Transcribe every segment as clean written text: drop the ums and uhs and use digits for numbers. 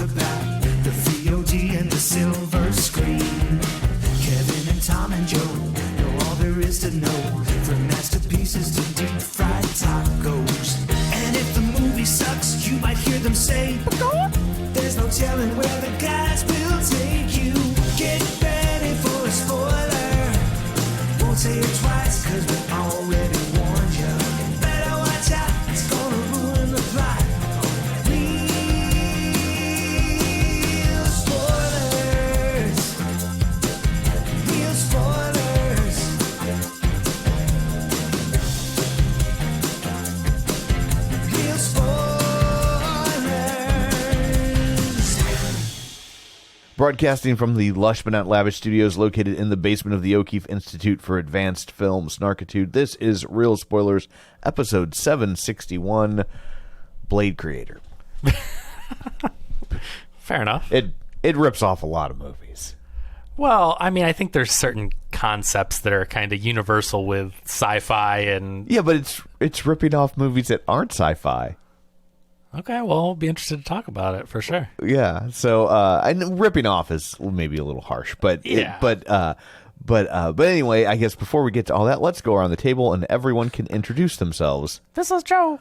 about the VOD and the silver screen. Kevin and Tom and Joe know all there is to know, from masterpieces to deep fried tacos. And if the movie sucks, you might hear them say, there's no telling where the guys will take you. Get ready for a spoiler. Won't say it twice, cause we already warned you. Better watch out, it's gonna ruin the plot. Real spoilers. Real spoilers. Real spoilers. Broadcasting from the lush but not lavish studios located in the basement of the O'Keefe Institute for Advanced Film Snarkitude, this is Real Spoilers, episode 761, Blade Creator. Fair enough. It rips off a lot of movies. Well, I mean, I think there's certain concepts that are kind of universal with sci-fi and... Yeah, but it's ripping off movies that aren't sci-fi. Okay, well, I'll be interested to talk about it for sure. Yeah, so and ripping off is maybe a little harsh, but Yeah. but anyway, I guess before we get to all that, let's go around the table and everyone can introduce themselves. This is Joe.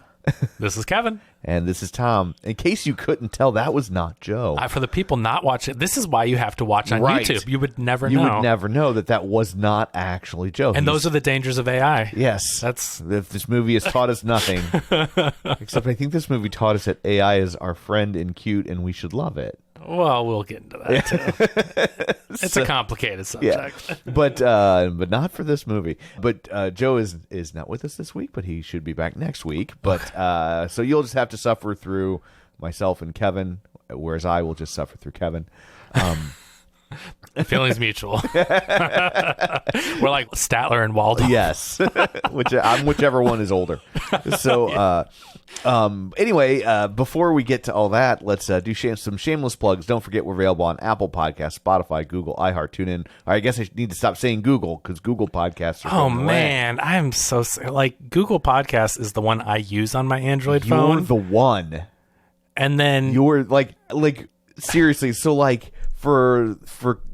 This is Kevin. And this is Tom. In case you couldn't tell, that was not Joe. For the people not watching, this is why you have to watch on Right. YouTube. You would never You know. would never know that was not actually Joe. And those are the dangers of AI. Yes. That's... If this movie has taught us nothing. Except I think this movie taught us that AI is our friend and cute and we should love it. Well, we'll get into that, too. It's a complicated subject. Yeah. But not for this movie. But Joe is not with us this week, but he should be back next week. But so you'll just have to suffer through myself and Kevin, whereas I will just suffer through Kevin. Feelings mutual. We're like Statler and Waldorf. Yes. Whichever one is older. So anyway, before we get to all that, let's do some shameless plugs. Don't forget we're available on Apple Podcasts, Spotify, Google, iHeart, TuneIn. Or I guess I need to stop saying Google because Google Podcasts are Oh going away. man, I'm so like Google Podcasts is the one I use on my Android phone. You're the one. And then You're like seriously. So like for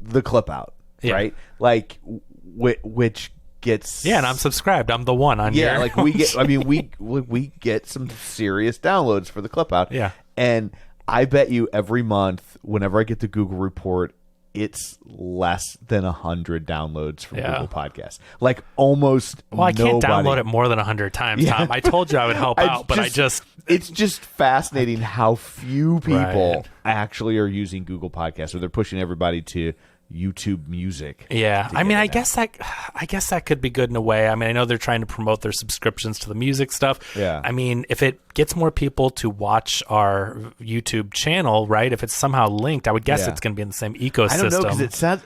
the clip out, Yeah. right? Like which gets yeah, and I'm subscribed. I'm the one on yeah. your... Like we get. I mean we get some serious downloads for the clip out. Yeah. And I bet you every month, whenever I get the Google report, it's less than 100 downloads from Yeah. Google Podcasts. Like almost. Well, I can't nobody. download it more than 100 times, Yeah. Tom. I told you I would help out, but I just... It's just fascinating how few people Right. actually are using Google Podcasts, or they're pushing everybody to YouTube Music. Yeah, I mean, it I guess that could be good in a way. I mean, I know they're trying to promote their subscriptions to the music stuff. Yeah. I mean, if it gets more people to watch our YouTube channel, right? If it's somehow linked, I would guess Yeah. it's going to be in the same ecosystem. I don't know, because it sounds.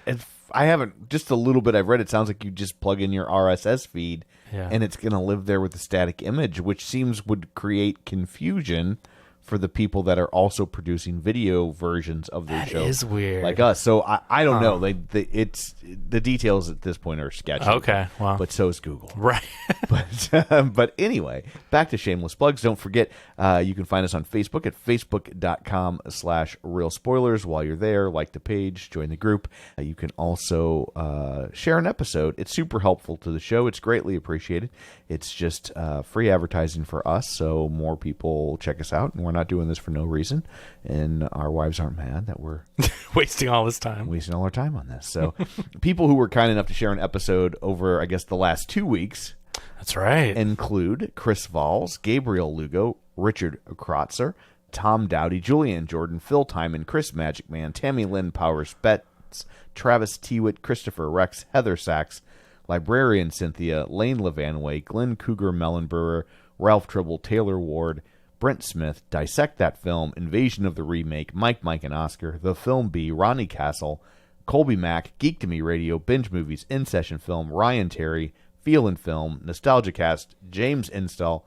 I haven't, just a little bit I've read, it sounds like you just plug in your RSS feed Yeah. and it's going to live there with a static image, which would create confusion for the people that are also producing video versions of their show. That is weird. Like us. So I don't know. It's the details at this point are sketchy. Okay, well. But so is Google. Right. But anyway, back to shameless plugs. Don't forget, you can find us on Facebook at facebook.com/real spoilers. While you're there, like the page, join the group. You can also share an episode. It's super helpful to the show. It's greatly appreciated. It's just free advertising for us, so more people check us out, and we're not doing this for no reason, and our wives aren't mad that we're Wasting all this time. wasting all our time on this. So people who were kind enough to share an episode over, I guess, the last 2 weeks That's right. include Chris Voyles, Gabriel Lugo, Richard Krotzer, Tom Dowdy, Julian Jordan, Phil Timon, Chris Magic Man, Tammy Lynn Powers Betts, Travis Tewitt, Christopher Rex, Heather Sachs, Librarian Cynthia, Lane Levanway, Glenn Cougar Mellenbrewer, Ralph Tribble, Taylor Ward, Brent Smith, Dissect That Film, Invasion of the Remake, Mike and Oscar, The Film Bee, Ronnie Castle, Colby Mack, Geek to Me Radio, Binge Movies, In Session Film, Ryan Terry, Feel and Film, Nostalgia Cast, James Install,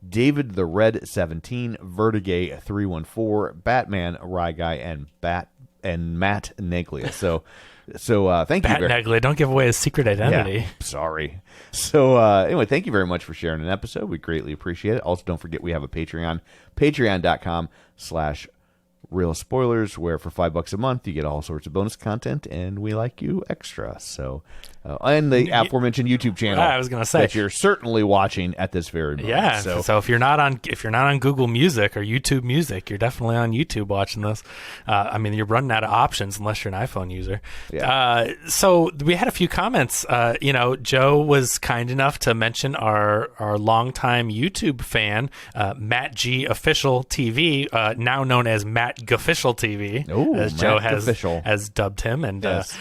David the Red 17, Vertigay 314, Batman Rye Guy, and Matt Neglia. So thank you. Bat Neglia, don't give away his secret identity. Yeah, sorry. So anyway, thank you very much for sharing an episode. We greatly appreciate it. Also, don't forget we have a Patreon, patreon.com/real Real Spoilers, where for $5 a month you get all sorts of bonus content, and we like you extra. So, and the aforementioned YouTube channel. I was going to say that you're certainly watching at this very moment. Yeah. So if you're not on Google Music or YouTube Music, you're definitely on YouTube watching this. I mean, you're running out of options unless you're an iPhone user. Yeah. So we had a few comments. Joe was kind enough to mention our longtime YouTube fan, Matt G Official TV, now known as Matt Gofficial TV, as Joe has dubbed him. And yes.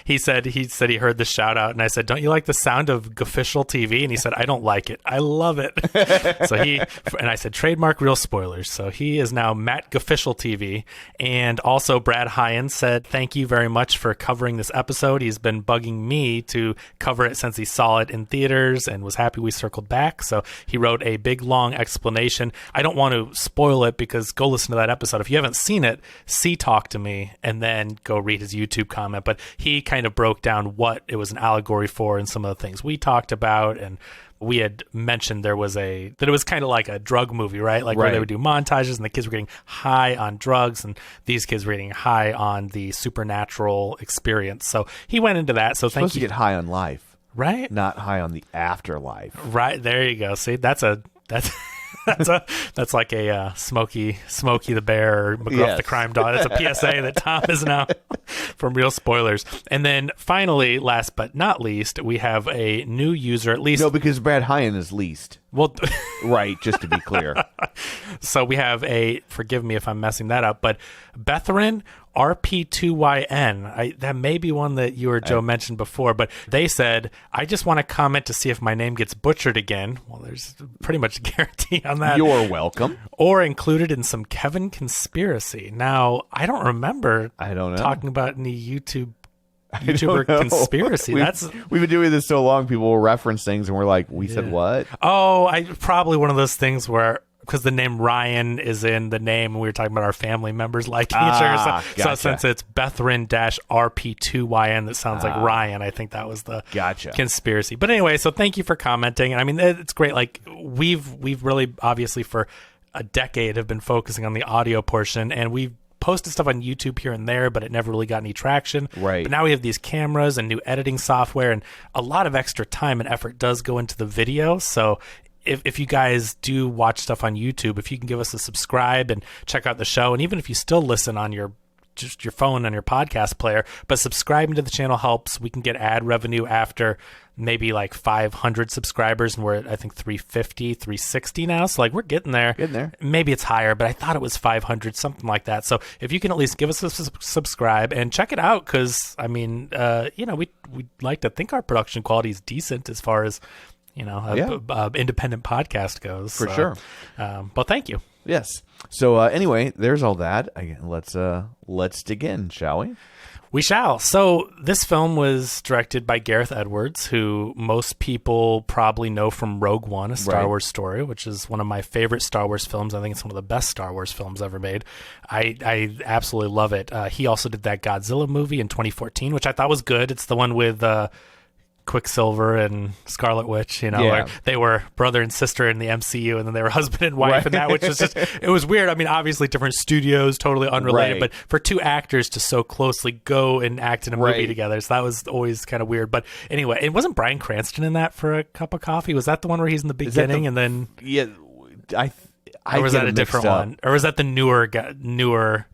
he said he heard the shout out, and I said, "Don't you like the sound of Gofficial TV?" And he said, "I don't like it. I love it." And I said, "Trademark Real Spoilers." So he is now Matt Gofficial TV. And also Brad Hyen said, "Thank you very much for covering this episode. He's been bugging me to cover it since he saw it in theaters and was happy we circled back." So he wrote a big long explanation. I don't want to spoil it because go listen to that episode. If you haven't seen it, talk to me and then go read his YouTube comment. But he kind of broke down what it was an allegory for and some of the things we talked about. And we had mentioned that it was kind of like a drug movie, right? Like where they would do montages and the kids were getting high on drugs and these kids were getting high on the supernatural experience. So he went into that. So thank you. Supposed to get high on life, right? Not high on the afterlife. Right. There you go. See, that's like a Smokey the Bear or McGruff the Crime Dog. That's a PSA that Tom is now from Real Spoilers. And then finally, last but not least, we have a new user, at least. No, because Brad Hyen is least. Well, right, just to be clear. So we have forgive me if I'm messing that up, but Betherin RP2YN. That may be one that you or Joe mentioned before, but they said, "I just want to comment to see if my name gets butchered again." Well, there's pretty much a guarantee on that. You're welcome. Or included in some Kevin conspiracy. Now, I don't remember talking about any YouTuber conspiracy. We've been doing this so long, people will reference things and we're like, we said what? Oh, probably one of those things where, because the name Ryan is in the name, and we were talking about our family members liking each other. So since it's Betherin-RP2YN, that sounds like Ryan, I think that was the conspiracy. But anyway, so thank you for commenting. And I mean, it's great. Like we've really obviously for a decade have been focusing on the audio portion, and we've posted stuff on YouTube here and there, but it never really got any traction. Right. But now we have these cameras and new editing software, and a lot of extra time and effort does go into the video. So if you guys do watch stuff on YouTube, if you can give us a subscribe and check out the show, and even if you still listen on your phone on your podcast player, but subscribing to the channel helps. We can get ad revenue after maybe like 500 subscribers, and we're at I think 350, 360 now. So like we're getting there. Maybe it's higher, but I thought it was 500, something like that. So if you can at least give us a subscribe and check it out, because I mean, we'd like to think our production quality is decent as far as independent podcast goes. For sure. But thank you. Yes. So anyway, there's all that. Let's dig in, shall we? We shall. So this film was directed by Gareth Edwards, who most people probably know from Rogue One, a Star Wars story, which is one of my favorite Star Wars films. I think it's one of the best Star Wars films ever made. I absolutely love it. He also did that Godzilla movie in 2014, which I thought was good. It's the one with Quicksilver and Scarlet Witch, where they were brother and sister in the MCU, and then they were husband and wife, and that, which was just, it was weird. I mean, obviously different studios, totally unrelated, but for two actors to so closely go and act in a movie together, so that was always kind of weird. But anyway, it wasn't Bryan Cranston in that for A Cup of Coffee? Was that the one where he's in the beginning and then? Yeah, or was that a different one? Or was that the newer?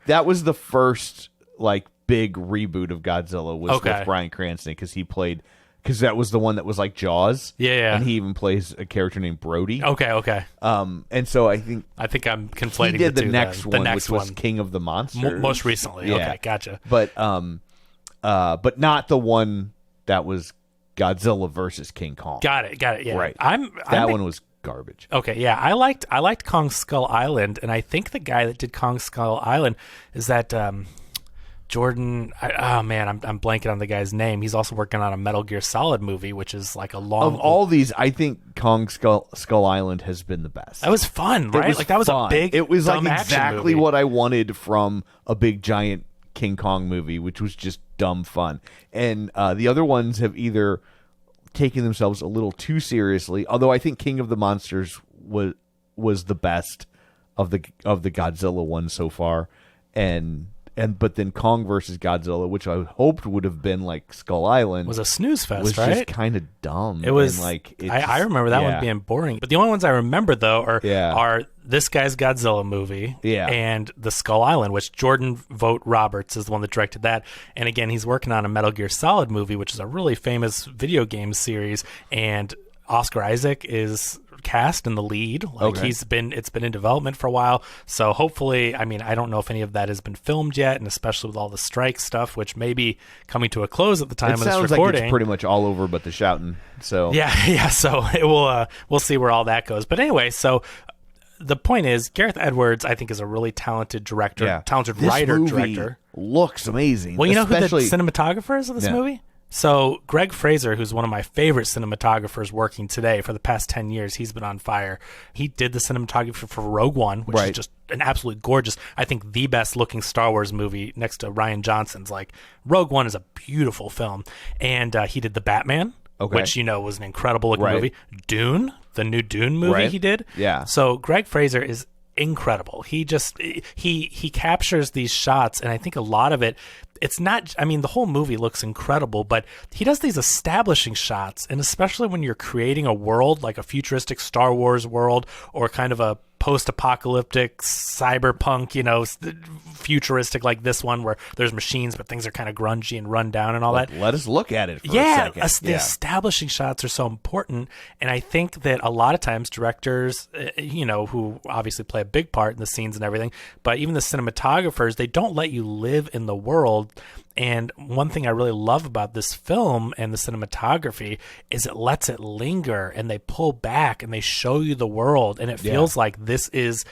That was the first like big reboot of Godzilla was with Bryan Cranston, because that was the one that was like Jaws. Yeah. And he even plays a character named Brody. Okay. And so I think I'm conflating he did the the two next then. one, which was King of the Monsters. Most recently. Yeah. Okay, gotcha. But not the one that was Godzilla versus King Kong. Got it. Yeah. Right. That one was garbage. Okay, yeah. I liked Kong Skull Island, and I think the guy that did Kong Skull Island is that Jordan, I'm blanking on the guy's name. He's also working on a Metal Gear Solid movie, which is like a long... Of all these, I think Kong Skull Island has been the best. That was fun, right? That was a big, it was dumb like exactly movie. what I wanted from a big, giant King Kong movie, which was just dumb fun. And the other ones have either taken themselves a little too seriously, although I think King of the Monsters was the best of the Godzilla ones so far, but then Kong versus Godzilla, which I hoped would have been like Skull Island, was a snooze fest, was right? just kind of dumb. It was I remember that one being boring. But the only ones I remember though are this guy's Godzilla movie, and the Skull Island, which Jordan Vogt Roberts is the one that directed that. And again, he's working on a Metal Gear Solid movie, which is a really famous video game series, and Oscar Isaac is cast in the lead. It's been in development for a while, so hopefully, I mean, I don't know if any of that has been filmed yet, and especially with all the strike stuff, which may be coming to a close at the time of this recording. It sounds like it's pretty much all over but the shouting. So so it will we'll see where all that goes. But anyway, so the point is, Gareth Edwards, I think, is a really talented director, talented writer-director. Looks amazing. Well, you know who the cinematographer is of this movie? So Greg Fraser, who's one of my favorite cinematographers working today for the past 10 years, he's been on fire. He did the cinematography for Rogue One, which is just an absolutely gorgeous, I think the best looking Star Wars movie next to Rian Johnson's. Like, Rogue One is a beautiful film. And he did The Batman, which, was an incredible looking movie. Dune, the new Dune movie he did. Yeah. So Greg Fraser is incredible. He just he captures these shots, and I think a lot of it, it's not, I mean, the whole movie looks incredible, but he does these establishing shots, and especially when you're creating a world like a futuristic Star Wars world, or kind of a post-apocalyptic cyberpunk, futuristic like this one where there's machines but things are kind of grungy and run down and all that. Let us look at it for a second. The establishing shots are so important, and I think that a lot of times directors, who obviously play a big part in the scenes and everything, but even the cinematographers, they don't let you live in the world. And one thing I really love about this film and the cinematography is it lets it linger, and they pull back and they show you the world, and it feels like this is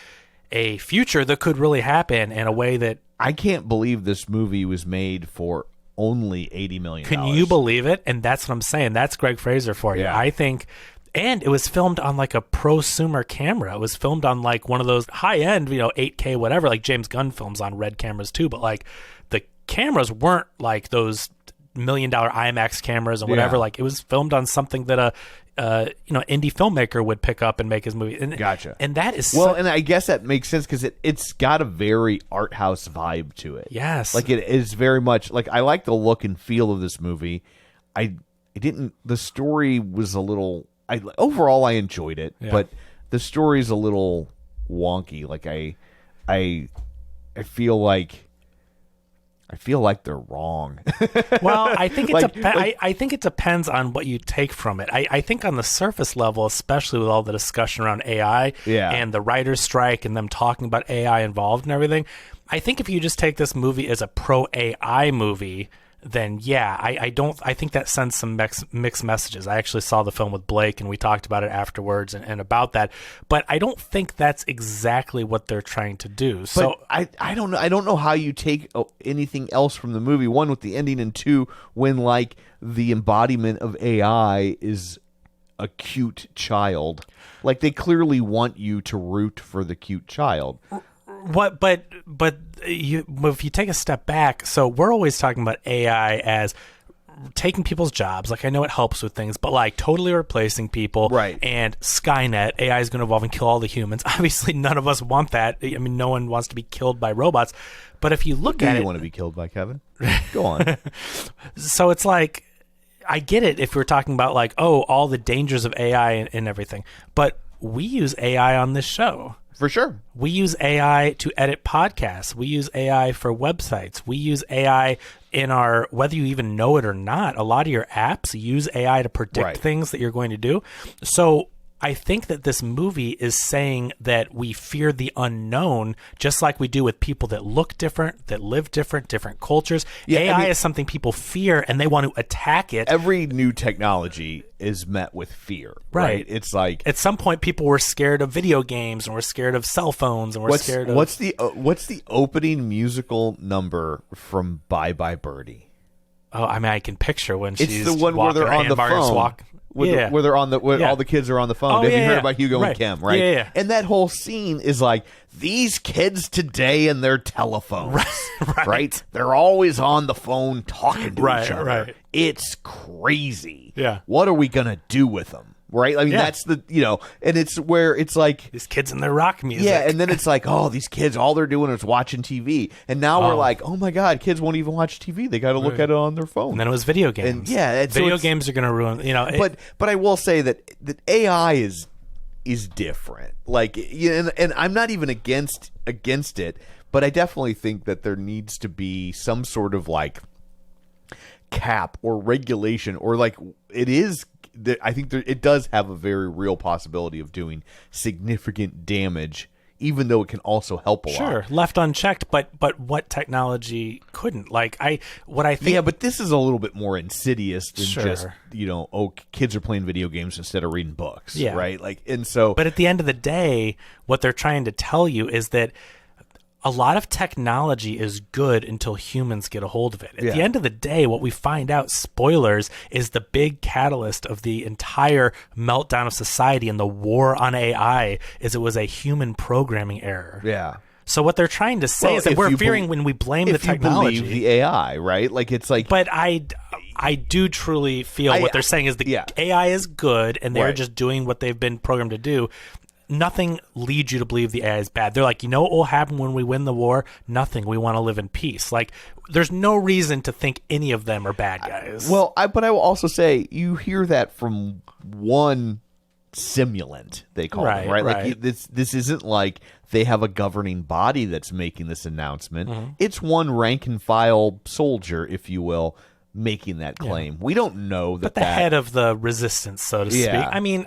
a future that could really happen in a way that... I can't believe this movie was made for only $80 million. Can you believe it? And that's what I'm saying. That's Greg Fraser for you. I think... And it was filmed on like a prosumer camera. It was filmed on like one of those high-end, 8K, whatever, like James Gunn films on red cameras too, but like the cameras weren't like those $1 million IMAX cameras and whatever. Like, it was filmed on something that a indie filmmaker would pick up and make his movie. And, gotcha. And that is and I guess that makes sense because it's got a very art house vibe to it. Yes, like it is very much like, I like the look and feel of this movie. The story was a little. Overall, I enjoyed it, but the story's a little wonky. Like I feel like they're wrong. Well, I think I think it depends on what you take from it. I think on the surface level, especially with all the discussion around AI and the writer's strike and them talking about AI involved and everything, I think if you just take this movie as a pro AI movie, then I think that sends some mixed messages. I actually saw the film with Blake, and we talked about it afterwards and about that. But I don't think that's exactly what they're trying to do. So I don't know. I don't know how you take anything else from the movie. One, with the ending, and two, when like the embodiment of AI is a cute child. Like, they clearly want you to root for the cute child. What? But if you take a step back, so we're always talking about AI as taking people's jobs. Like, I know it helps with things, but like totally replacing people. Right. And Skynet, AI is going to evolve and kill all the humans. Obviously, none of us want that. I mean, no one wants to be killed by robots. But if you look at it, you want to be killed by, Kevin? Go on. So it's like, I get it if we're talking about like, all the dangers of AI and everything, but we use AI on this show. For sure. We use AI to edit podcasts. We use AI for websites. We use AI in our, whether you even know it or not, a lot of your apps use AI to predict things that you're going to do. So I think that this movie is saying that we fear the unknown, just like we do with people that look different, that live different cultures. AI is something people fear, and they want to attack it. Every new technology is met with fear. Right? It's like, at some point, people were scared of video games, and we're scared of cell phones, and we're scared of... What's the opening musical number from Bye Bye Birdie? Oh, I mean, I can picture when she's the one where they're on the phone. Where all the kids are on the phone. Have you heard about Hugo and Kim, right? Yeah. And that whole scene is like, these kids today and their telephones, right? They're always on the phone talking to each other. Right. It's crazy. Yeah. What are we going to do with them? right? I mean, Yeah. that's the, and it's where it's like, These kids and their rock music. yeah, and then it's like, oh, these kids, all they're doing is watching TV. And now we're like, oh my God, kids won't even watch TV. They got to look at it on their phone. And then it was video games. And yeah, video games are going to ruin, but I will say that AI is different. Like, and I'm not even against it, but I definitely think that there needs to be some sort of like cap or regulation, or like I think it does have a very real possibility of doing significant damage, even though it can also help a lot. Sure, left unchecked, but what technology couldn't? Like I think. Yeah, but this is a little bit more insidious than Sure. just kids are playing video games instead of reading books. Yeah. Right. Like, and so. But at the end of the day, what they're trying to tell you is that a lot of technology is good until humans get a hold of it. At the end of the day, what we find out, spoilers, is the big catalyst of the entire meltdown of society and the war on AI is it was a human programming error. Yeah. So what they're trying to say is that we're fearing when we blame the technology. If you believe the AI, right? Like, it's like... But I do truly feel what they're saying is the AI is good and they're just doing what they've been programmed to do. Nothing leads you to believe the AI is bad. They're like, what will happen when we win the war? Nothing. We want to live in peace. Like, there's no reason to think any of them are bad guys. Well, but I will also say, you hear that from one simulant, they call them, right? Like, this isn't like they have a governing body that's making this announcement. Mm-hmm. It's one rank and file soldier, if you will, making that claim. Yeah. We don't know that. But the head of the resistance, so to speak. I mean...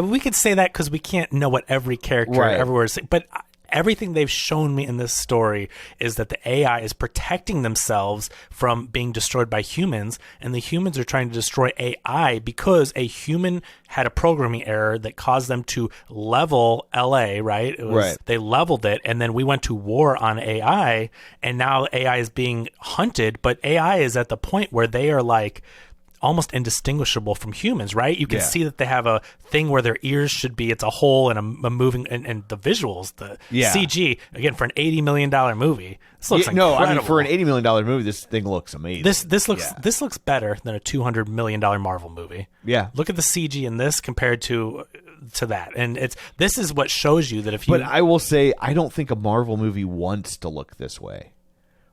we could say that because we can't know what every character everywhere is saying. But everything they've shown me in this story is that the AI is protecting themselves from being destroyed by humans, and the humans are trying to destroy AI because a human had a programming error that caused them to level LA, right? They leveled it, and then we went to war on AI, and now AI is being hunted, but AI is at the point where they are like... almost indistinguishable from humans, right? You can see that they have a thing where their ears should be, it's a hole and a moving, and the visuals, the CG, again, for an $80 million movie, this looks incredible. No, I mean, for an $80 million movie, this thing looks amazing. This looks better than a $200 million Marvel movie. Yeah. Look at the CG in this compared to that. And this is what shows you that if you... But I will say, I don't think a Marvel movie wants to look this way.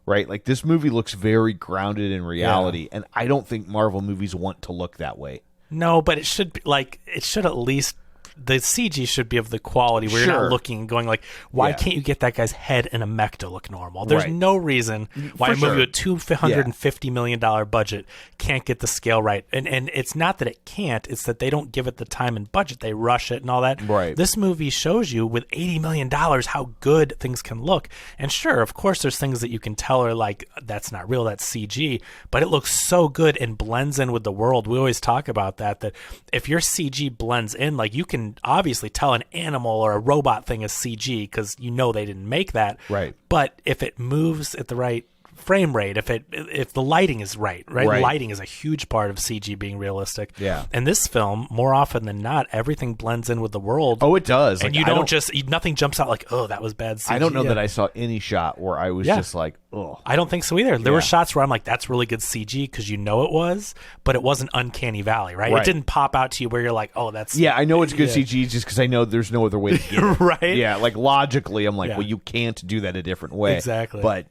Right? Like, this movie looks very grounded in reality, and I don't think Marvel movies want to look that way. No, but it should be it should at least, the CG should be of the quality where you're not looking and going like, why can't you get that guy's head in a mech to look normal? There's no reason why a movie with $250 million budget can't get the scale right. And it's not that it can't, it's that they don't give it the time and budget. They rush it and all that. Right. This movie shows you with $80 million how good things can look. And sure, of course, there's things that you can tell are like, that's not real, that's CG, but it looks so good and blends in with the world. We always talk about that if your CG blends in, like, you can obviously tell an animal or a robot thing is CG because they didn't make that. Right. But if it moves at the right frame rate, if the lighting is right. Lighting is a huge part of CG being realistic. Yeah. And this film, more often than not, everything blends in with the world. Oh, it does. And like, nothing jumps out like, oh, that was bad CG. I don't know that I saw any shot where I was just like, oh. I don't think so either. There were shots where I'm like, that's really good CG because it was, but it wasn't uncanny valley, right? It didn't pop out to you where you're like, oh, that's... Yeah, I know it's good CG just because I know there's no other way to get it. Right? Yeah, like logically, I'm like, well, you can't do that a different way. Exactly. But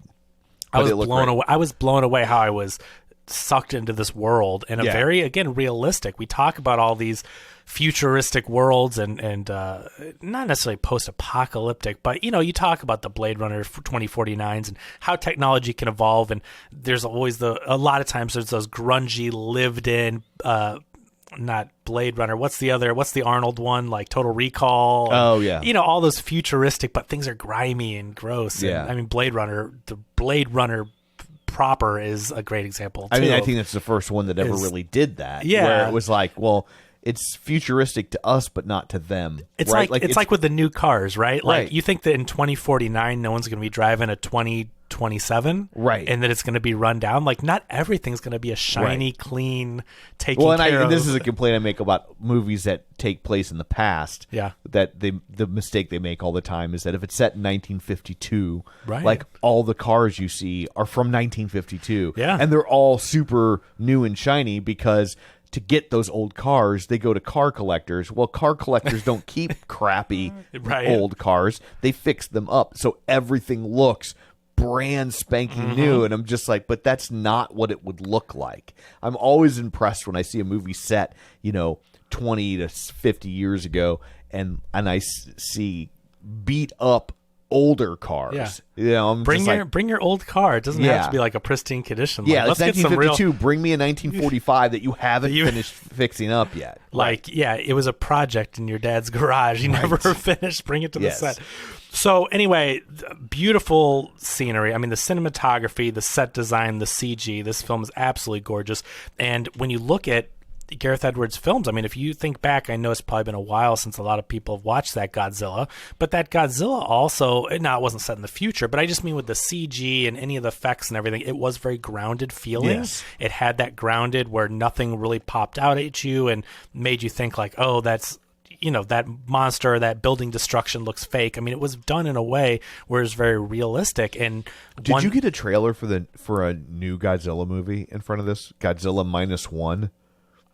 I was blown away. I was blown away how I was sucked into this world in a very, again, realistic. We talk about all these futuristic worlds and not necessarily post-apocalyptic, but you talk about the Blade Runner 2049s and how technology can evolve, and there's always a lot of times there's those grungy, lived-in. Not Blade Runner. What's the Arnold one? Like Total Recall. Oh, yeah. All those futuristic, but things are grimy and gross. Yeah. And, I mean, the Blade Runner proper is a great example, too. I mean, I think that's the first one that ever really did that. Yeah. Where it was like, well, it's futuristic to us, but not to them. It's right? it's like with the new cars, right? Like, right. You think that in 2049, no one's going to be driving a 2027, right? And that it's going to be run down. Like, not everything's going to be a shiny, clean, taken care of. This is a complaint I make about movies that take place in the past. Yeah, that the mistake they make all the time is that if it's set in 1952, right, like all the cars you see are from 1952, yeah, and they're all super new and shiny because to get those old cars, they go to car collectors. Well, car collectors don't keep crappy old cars. They fix them up so everything looks brand spanking new. And I'm just like, but that's not what it would look like. I'm always impressed when I see a movie set, 20 to 50 years ago, and I see beat up older cars. I'm bring your old car. It doesn't have to be like a pristine condition. Like, let's it's 1952. Get some bring me a 1945 that you haven't finished fixing up yet. It was a project in your dad's garage. You never finished. Bring it to the set. So anyway, beautiful scenery. I mean, the cinematography, the set design, the CG. This film is absolutely gorgeous. And when you look at Gareth Edwards films, I mean, if you think back, I know it's probably been a while since a lot of people have watched that Godzilla, but that Godzilla also, now it wasn't set in the future, but I just mean with the CG and any of the effects and everything, it was very grounded feeling. Yes. It had that grounded where nothing really popped out at you and made you think like, oh, that's, that monster, that building destruction looks fake. I mean, it was done in a way where it's very realistic. And did you get a trailer for a new Godzilla movie in front of this? Godzilla -1?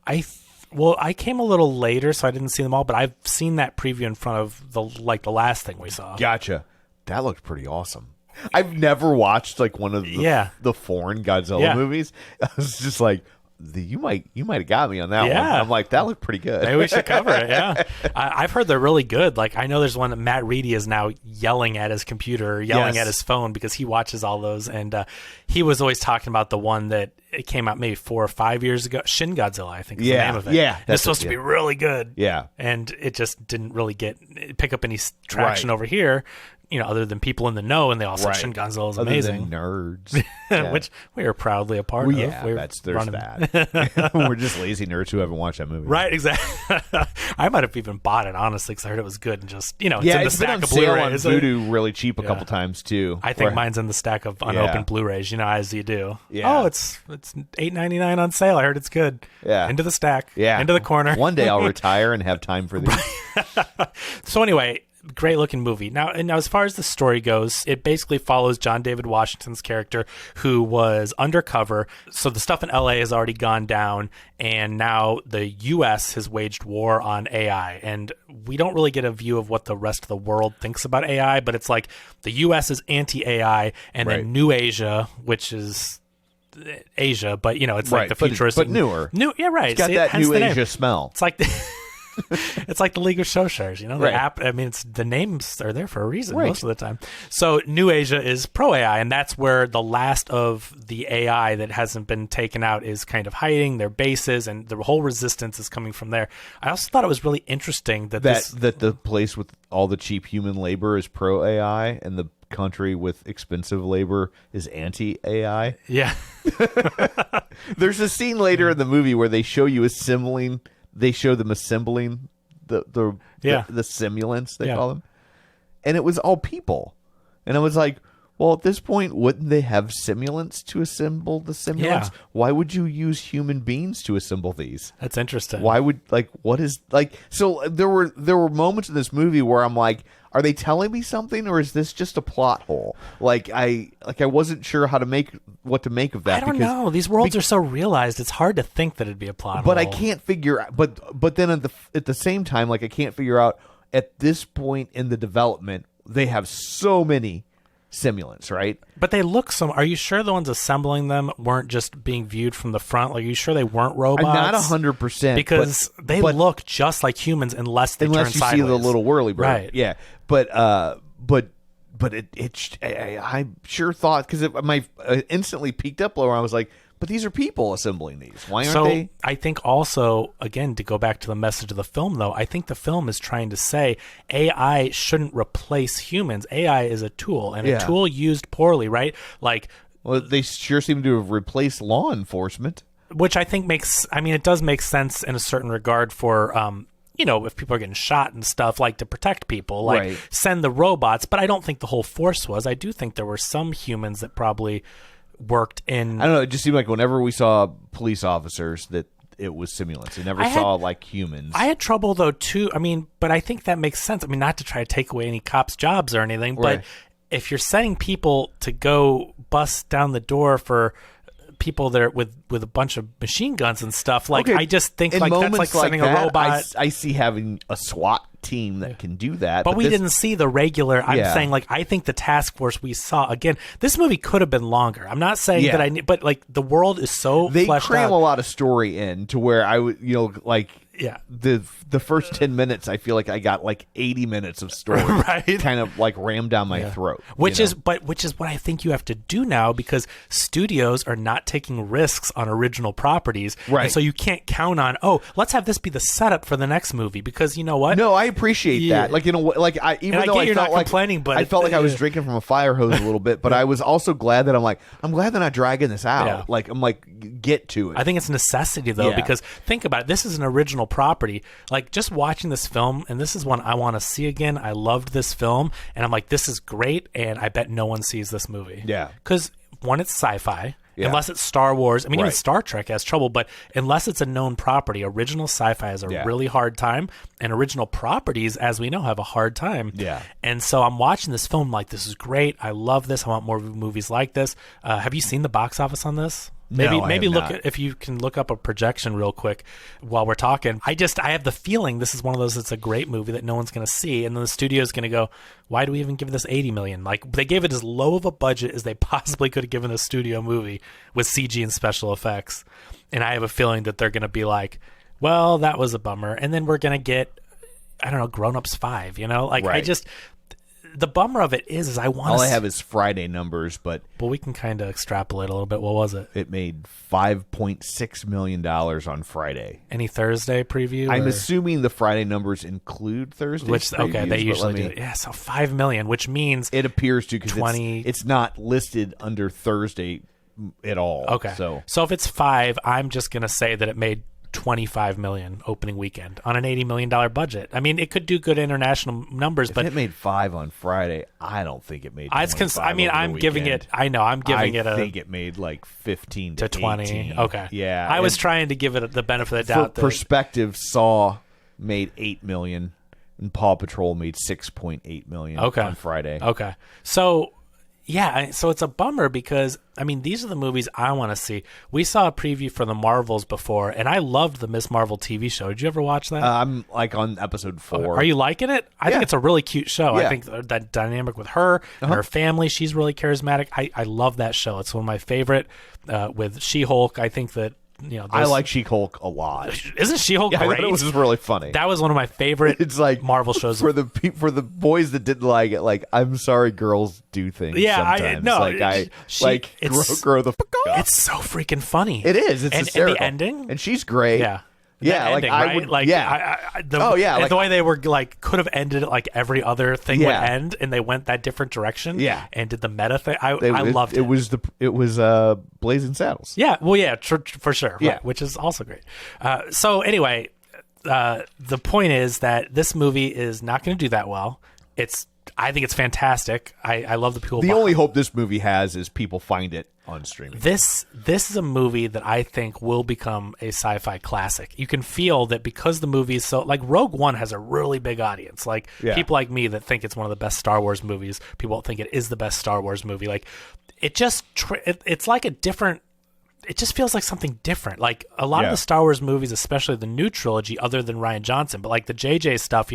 I came a little later, so I didn't see them all, but I've seen that preview in front of the last thing we saw. Gotcha. That looked pretty awesome. I've never watched one of the foreign Godzilla movies. I was just like, you might have got me on that one. I'm like, that looked pretty good. Maybe we should cover it. Yeah, I've heard they're really good. Like, I know there's one that Matt Reedy is now yelling at his computer, yelling at his phone because he watches all those, and he was always talking about the one that it came out maybe 4 or 5 years ago. Shin Godzilla, I think is the name of it. Yeah, it's supposed to be really good. Yeah, and it just didn't really pick up any traction over here. Other than people in the know, and they all said Shin Godzilla is amazing. Other than nerds, which we are proudly a part of. Yeah, there's that. We're just lazy nerds who haven't watched that movie. Right, exactly. I might have even bought it, honestly, because I heard it was good, and just, it's in the it's stack been on of sale Blu-rays. on Vudu really cheap a couple times, too. I think mine's in the stack of unopened Blu-rays, as you do. Yeah. Oh, it's $8.99 on sale. I heard it's good. Yeah. Into the stack. Yeah. Into the corner. One day I'll retire and have time for these. So anyway, great looking movie. Now, as far as the story goes, it basically follows John David Washington's character, who was undercover. So the stuff in LA has already gone down, and now the US has waged war on AI. And we don't really get a view of what the rest of the world thinks about AI, but it's like the US is anti-AI, and then New Asia, which is Asia, but it's like the futuristic, but newer. Right. It's got that New Asia smell. It's like it's like the League of Show Shares, the app. I mean, the names are there for a reason most of the time. So New Asia is pro AI, and that's where the last of the AI that hasn't been taken out is kind of hiding their bases, and the whole resistance is coming from there. I also thought it was really interesting that the place with all the cheap human labor is pro AI, and the country with expensive labor is anti-AI. Yeah. There's a scene later in the movie where they show you assembling. They show them assembling the simulants, they call them. And it was all people. And I was like, well, at this point, wouldn't they have simulants to assemble the simulants? Yeah. Why would you use human beings to assemble these? That's interesting. Why would, what is, so there were moments in this movie where I'm like, are they telling me something, or is this just a plot hole? I wasn't sure what to make of that. I don't know. These worlds are so realized; it's hard to think that it'd be a plot hole. But I can't figure out. But then at the same time, I can't figure out at this point in the development, they have so many simulants, right? But they look are you sure the ones assembling them weren't just being viewed from the front? Are you sure they weren't robots? I'm not 100%. Because they look just like humans unless they turn sideways. Unless you see the little whirly bird. Right. Yeah. But I sure thought, because my instantly peeked up lower, I was like, but these are people assembling these. Why aren't they? I think also, again, to go back to the message of the film, though, I think the film is trying to say AI shouldn't replace humans. AI is a tool, and a tool used poorly, right? Well, they sure seem to have replaced law enforcement. Which I think it does make sense in a certain regard for, if people are getting shot and stuff, to protect people, send the robots. But I don't think the whole force was. I do think there were some humans that probably worked in. I don't know. It just seemed like whenever we saw police officers that it was simulants. We never saw humans. I had trouble though too. But I think that makes sense. Not to try to take away any cops' jobs or anything, but if you're sending people to go bust down the door for people that are with a bunch of machine guns and stuff. Like, Okay. I just think In like that's moments like sending a that, robot. I see having a SWAT team that can do that. But we this- didn't see the regular. I'm Yeah. saying, like, I think the task force we saw again. This movie could have been longer. I'm not saying Yeah. that but like the world is so They fleshed cram out. a lot of story in to where I would, like Yeah. the first 10 minutes, I feel like I got like 80 minutes of story Right. kind of like rammed down my throat. Which is what I think you have to do now, because studios are not taking risks on original properties. Right. And so you can't count on, let's have this be the setup for the next movie, because you know what? No, I appreciate Yeah. that. Like, like I even And I though get I you're felt not like complaining, but I felt like I was drinking from a fire hose a little bit, but I was also glad that I'm glad they're not dragging this out. Yeah. Like I'm like, get to it. I think it's a necessity, though, Yeah. because think about it. This is an original property. Like, just watching this film, and this is one I want to see again. I loved this film, and I'm like, this is great, and I bet no one sees this movie. Yeah. Because, one, it's sci-fi. Yeah. Unless it's Star Wars. I mean, even Right. Star Trek has trouble, but unless it's a known property, original sci-fi has a Yeah. really hard time, and original properties, as we know, have a hard time. Yeah. And so I'm watching this film like, this is great. I love this. I want more movies like this. Have you seen the box office on this? Maybe No, I maybe have look not. at, if you can look up a projection real quick while we're talking. I have the feeling this is one of those that's a great movie that no one's going to see, and then the studio's going to go, why do we even give this 80 million? Like, they gave it as low of a budget as they possibly could have given a studio movie with CG and special effects. And I have a feeling that they're going to be like, well, that was a bummer, and then we're going to get, I don't know, Grown Ups 5, like Right. the bummer of it is I want All I have is Friday numbers, but we can kind of extrapolate a little bit. What was it? it made $5.6 million on Friday. Any Thursday preview? I'm or- assuming the Friday numbers include Thursday. Which, okay, they usually do. Yeah, so 5 million, which means It appears to, because 20 it's not listed under Thursday at all. okay. So if it's 5, I'm just gonna say that it made 25 million opening weekend on an $80 million budget. I mean, it could do good international numbers, If but it made 5 on Friday, I don't think it made. I'm 25 over the giving weekend. it. I know I'm giving it I a think it made like 15 to 20. 18. Okay, Yeah, I was and trying to give it the benefit of the for doubt. perspective, Saw made 8 million, and Paw Patrol made 6.8 million. Okay. On Friday. Okay, so. Yeah, so it's a bummer because, I mean, these are the movies I want to see. We saw a preview for the Marvels before, and I loved the Miss Marvel TV show. Did you ever watch that? I'm like on episode 4. Are you liking it? I think Yeah. it's a really cute show. I Yeah. think that dynamic with her and her family, she's really charismatic. I love that show. It's one of my favorite. With She-Hulk, I think that, I like She-Hulk a lot. Isn't She-Hulk Yeah, I great? thought it was really funny. That was one of my favorite It's like Marvel shows. for the boys that didn't like it. Like, I'm sorry, girls do things. Yeah, sometimes. Grow the fuck up. It's so freaking funny. It is. It's and hysterical. the ending. And she's great. Yeah. Yeah, That like ending, I right? would. Like, yeah. and the way they were like could have ended it like every other thing would end, and they went that different direction. Yeah. and did the meta thing. I It loved it. It was Blazing Saddles. Yeah, well, yeah, for sure. Yeah. Right, which is also great. So anyway, the point is that this movie is not going to do that well. I think it's fantastic. I love the people. The behind- only hope this movie has is people find it on streaming. This is a movie that I think will become a sci-fi classic. You can feel that because the movie is so like Rogue One has a really big audience. Like people like me that think it's one of the best Star Wars movies. People think it is the best Star Wars movie. Like it just it's like a different. It just feels like something different. Like a lot of the Star Wars movies, especially the new trilogy, other than Rian Johnson, but like the JJ stuff,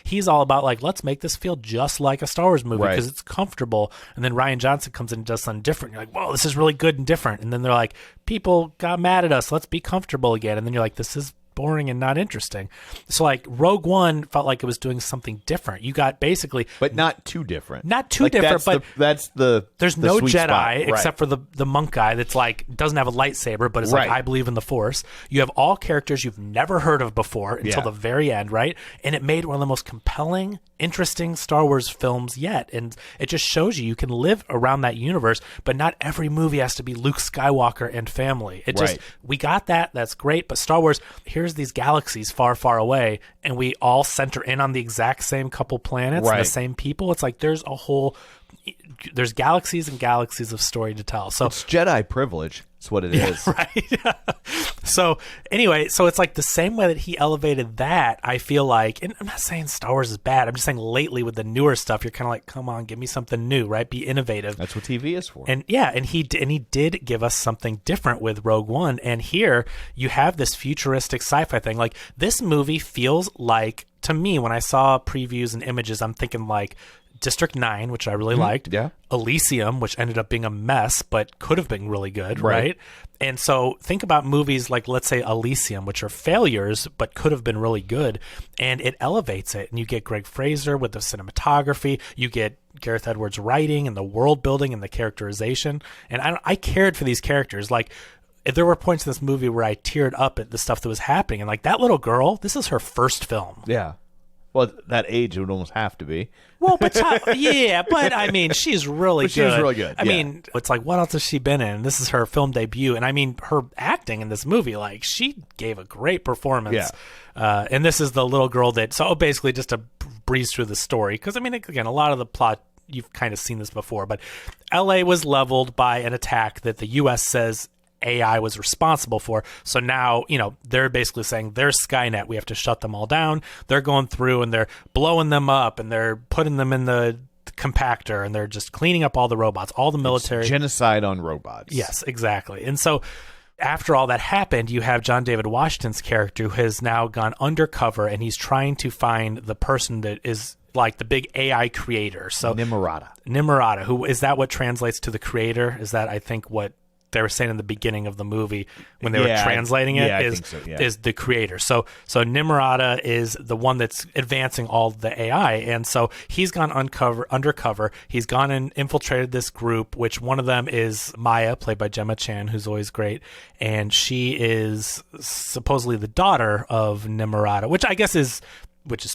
he's all about like, let's make this feel just like a Star Wars movie because it's comfortable. And then Rian Johnson comes in and does something different. You're like, whoa, this is really good and different. And then they're like, people got mad at us. Let's be comfortable again. And then you're like, this is boring and not interesting. So like Rogue One felt like it was doing something different. You got basically But not too different. Not too different, but that's the there's the no sweet Jedi spot. Right. except for the monk guy that's like doesn't have a lightsaber, but it's like Right. I believe in the Force. You have all characters you've never heard of before until the very end, right? And it made one of the most compelling, interesting Star Wars films yet. And it just shows you can live around that universe, but not every movie has to be Luke Skywalker and family. It just we got that. That's great. But Star Wars, here's these galaxies far, far away, and we all center in on the exact same couple planets and the same people. It's like there's a whole there's galaxies and galaxies of story to tell. So It's Jedi privilege. That's what it is. right. So anyway, so it's like the same way that he elevated that, I feel like, and I'm not saying Star Wars is bad. I'm just saying lately with the newer stuff, you're kind of like, come on, give me something new, right? Be innovative. That's what TV is for. And yeah, and he did give us something different with Rogue One. And here you have this futuristic sci-fi thing. Like, this movie feels like, to me, when I saw previews and images, I'm thinking like District 9, which I really liked. Yeah. Elysium, which ended up being a mess, but could have been really good, right? And so think about movies like, let's say, Elysium, which are failures, but could have been really good. And it elevates it. And you get Greg Fraser with the cinematography. You get Gareth Edwards writing and the world building and the characterization. And I cared for these characters. Like, there were points in this movie where I teared up at the stuff that was happening. And like, that little girl, this is her first film. Yeah. Well, at that age, it would almost have to be. Well, but yeah, but I mean, she's really good. She's really good. I mean, it's like, what else has she been in? This is her film debut, and I mean, her acting in this movie, like, she gave a great performance. Yeah. And this is the little girl that. So basically, just to breeze through the story, because I mean, again, a lot of the plot, you've kind of seen this before, but L.A. was leveled by an attack that the U.S. says AI was responsible for. So now, they're basically saying there's Skynet. We have to shut them all down. They're going through and they're blowing them up and they're putting them in the compactor and they're just cleaning up all the robots, all the military. It's genocide on robots. Yes, exactly. And so after all that happened, you have John David Washington's character who has now gone undercover and he's trying to find the person that is like the big AI creator. So Nimrata, who is that what translates to the creator? Is that, I think, what they were saying in the beginning of the movie when they were translating it, is the creator. So Nimrata is the one that's advancing all the AI. And so he's gone undercover. He's gone and infiltrated this group, which one of them is Maya, played by Gemma Chan, who's always great. And she is supposedly the daughter of Nimrata, which I guess is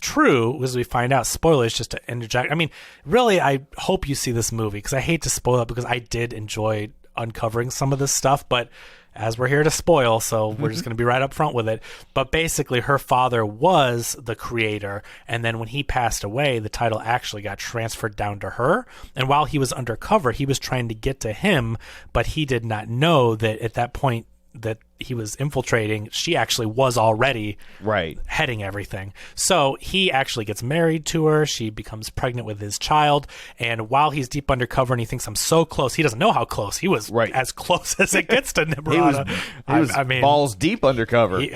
true, as we find out. Spoilers, just to interject. I mean, really, I hope you see this movie because I hate to spoil it because I did enjoy uncovering some of this stuff, but as we're here to spoil, so we're just going to be right up front with it. But basically, her father was the creator, and then when he passed away, the title actually got transferred down to her. And while he was undercover, he was trying to get to him, but he did not know that at that point that he was infiltrating, she actually was already heading everything. So he actually gets married to her. She becomes pregnant with his child. And while he's deep undercover and he thinks, I'm so close, he doesn't know how close. He was as close as it gets to Nimrata. he was balls deep undercover. He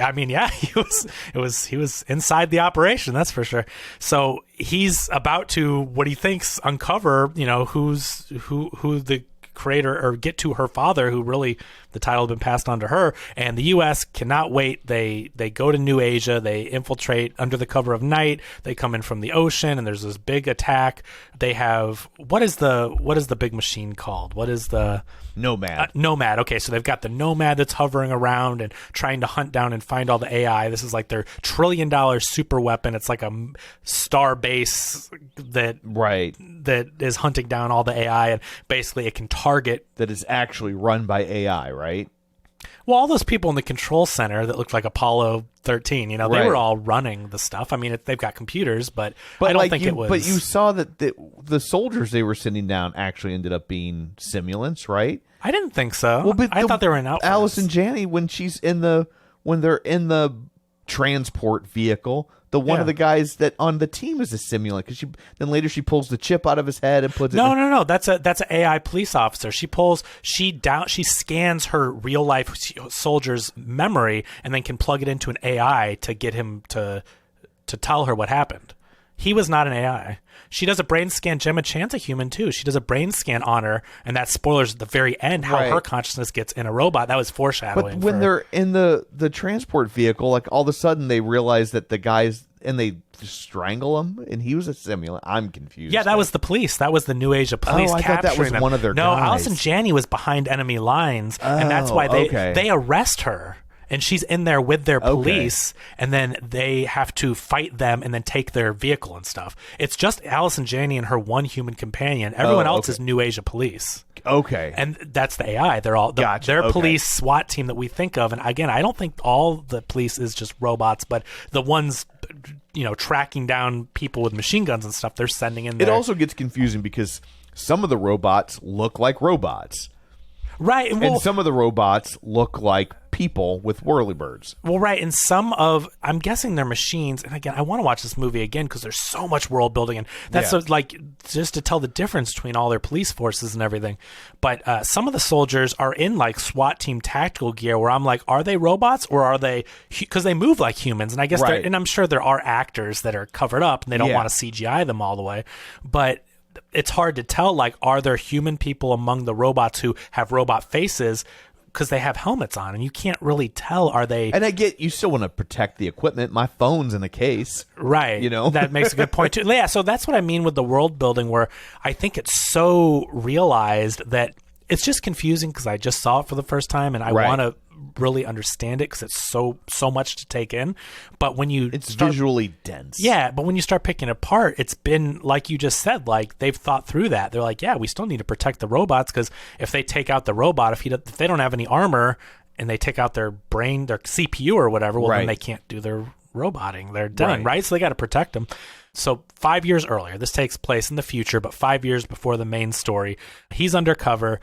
was inside the operation, that's for sure. So he's about to, what he thinks, uncover, who the creator, or get to her father, who really the title had been passed on to her. And the U.S. cannot wait. They go to New Asia. They infiltrate under the cover of night. They come in from the ocean, and there's this big attack. They have what is the big machine called? What is the Nomad? Nomad. Okay, so they've got the Nomad that's hovering around and trying to hunt down and find all the AI. This is like their $1 trillion super weapon. It's like a star base that is hunting down all the AI, and basically it can target. That is actually run by AI, right? Well, all those people in the control center that looked like Apollo 13, they were all running the stuff. I mean, they've got computers, but I don't think it was. But you saw that the soldiers they were sitting down actually ended up being simulants, right? I didn't think so. Well, but I thought they were in outfits. Allison Janney, when they're in the transport vehicle, one of the guys that on the team is a simulant, because then later she pulls the chip out of his head and puts it. No. That's an AI police officer. She scans her real life soldier's memory and then can plug it into an AI to get him to tell her what happened. He was not an AI. She does a brain scan. Gemma Chan's a human too. She does a brain scan on her, and that spoilers at the very end how her consciousness gets in a robot. That was foreshadowing. But when they're in the transport vehicle, like all of a sudden they realize that the guys, and they just strangle him, and he was a simulant. I'm confused. Yeah, that was the police. That was the New Asia police. I thought that was them. One of their No, guys. Allison Janney was behind enemy lines, and that's why they arrest her. And she's in there with their police, and then they have to fight them and then take their vehicle and stuff. It's just Allison Janney and her one human companion. Everyone else is New Asia police. Okay. And that's the AI. They're all their police SWAT team that we think of. And again, I don't think all the police is just robots, but the ones tracking down people with machine guns and stuff, they're sending in there. It also gets confusing because some of the robots look like robots. Right. Well, And some of the robots look like people with whirlybirds. Well, right. And I'm guessing they're machines. And again, I want to watch this movie again because there's so much world building. And that's just to tell the difference between all their police forces and everything. But some of the soldiers are in like SWAT team tactical gear where I'm like, are they robots or are they, because they move like humans. And I guess, and I'm sure there are actors that are covered up and they don't want to CGI them all the way. But it's hard to tell, like, are there human people among the robots who have robot faces because they have helmets on, and you can't really tell, are they... And I get, you still want to protect the equipment. My phone's in a case. Right. You know? That makes a good point, too. Yeah, so that's what I mean with the world building, where I think it's so realized that it's just confusing because I just saw it for the first time, and I want to really understand it because it's so much to take in. But when you it's visually dense. Yeah, but when you start picking it apart, it's been like you just said, like they've thought through that. They're like, yeah, we still need to protect the robots because if they take out the robot, if they don't have any armor and they take out their brain, their CPU or whatever, well then they can't do their roboting. They're done, right? So they got to protect them. So 5 years earlier, this takes place in the future, but 5 years before the main story, he's undercover.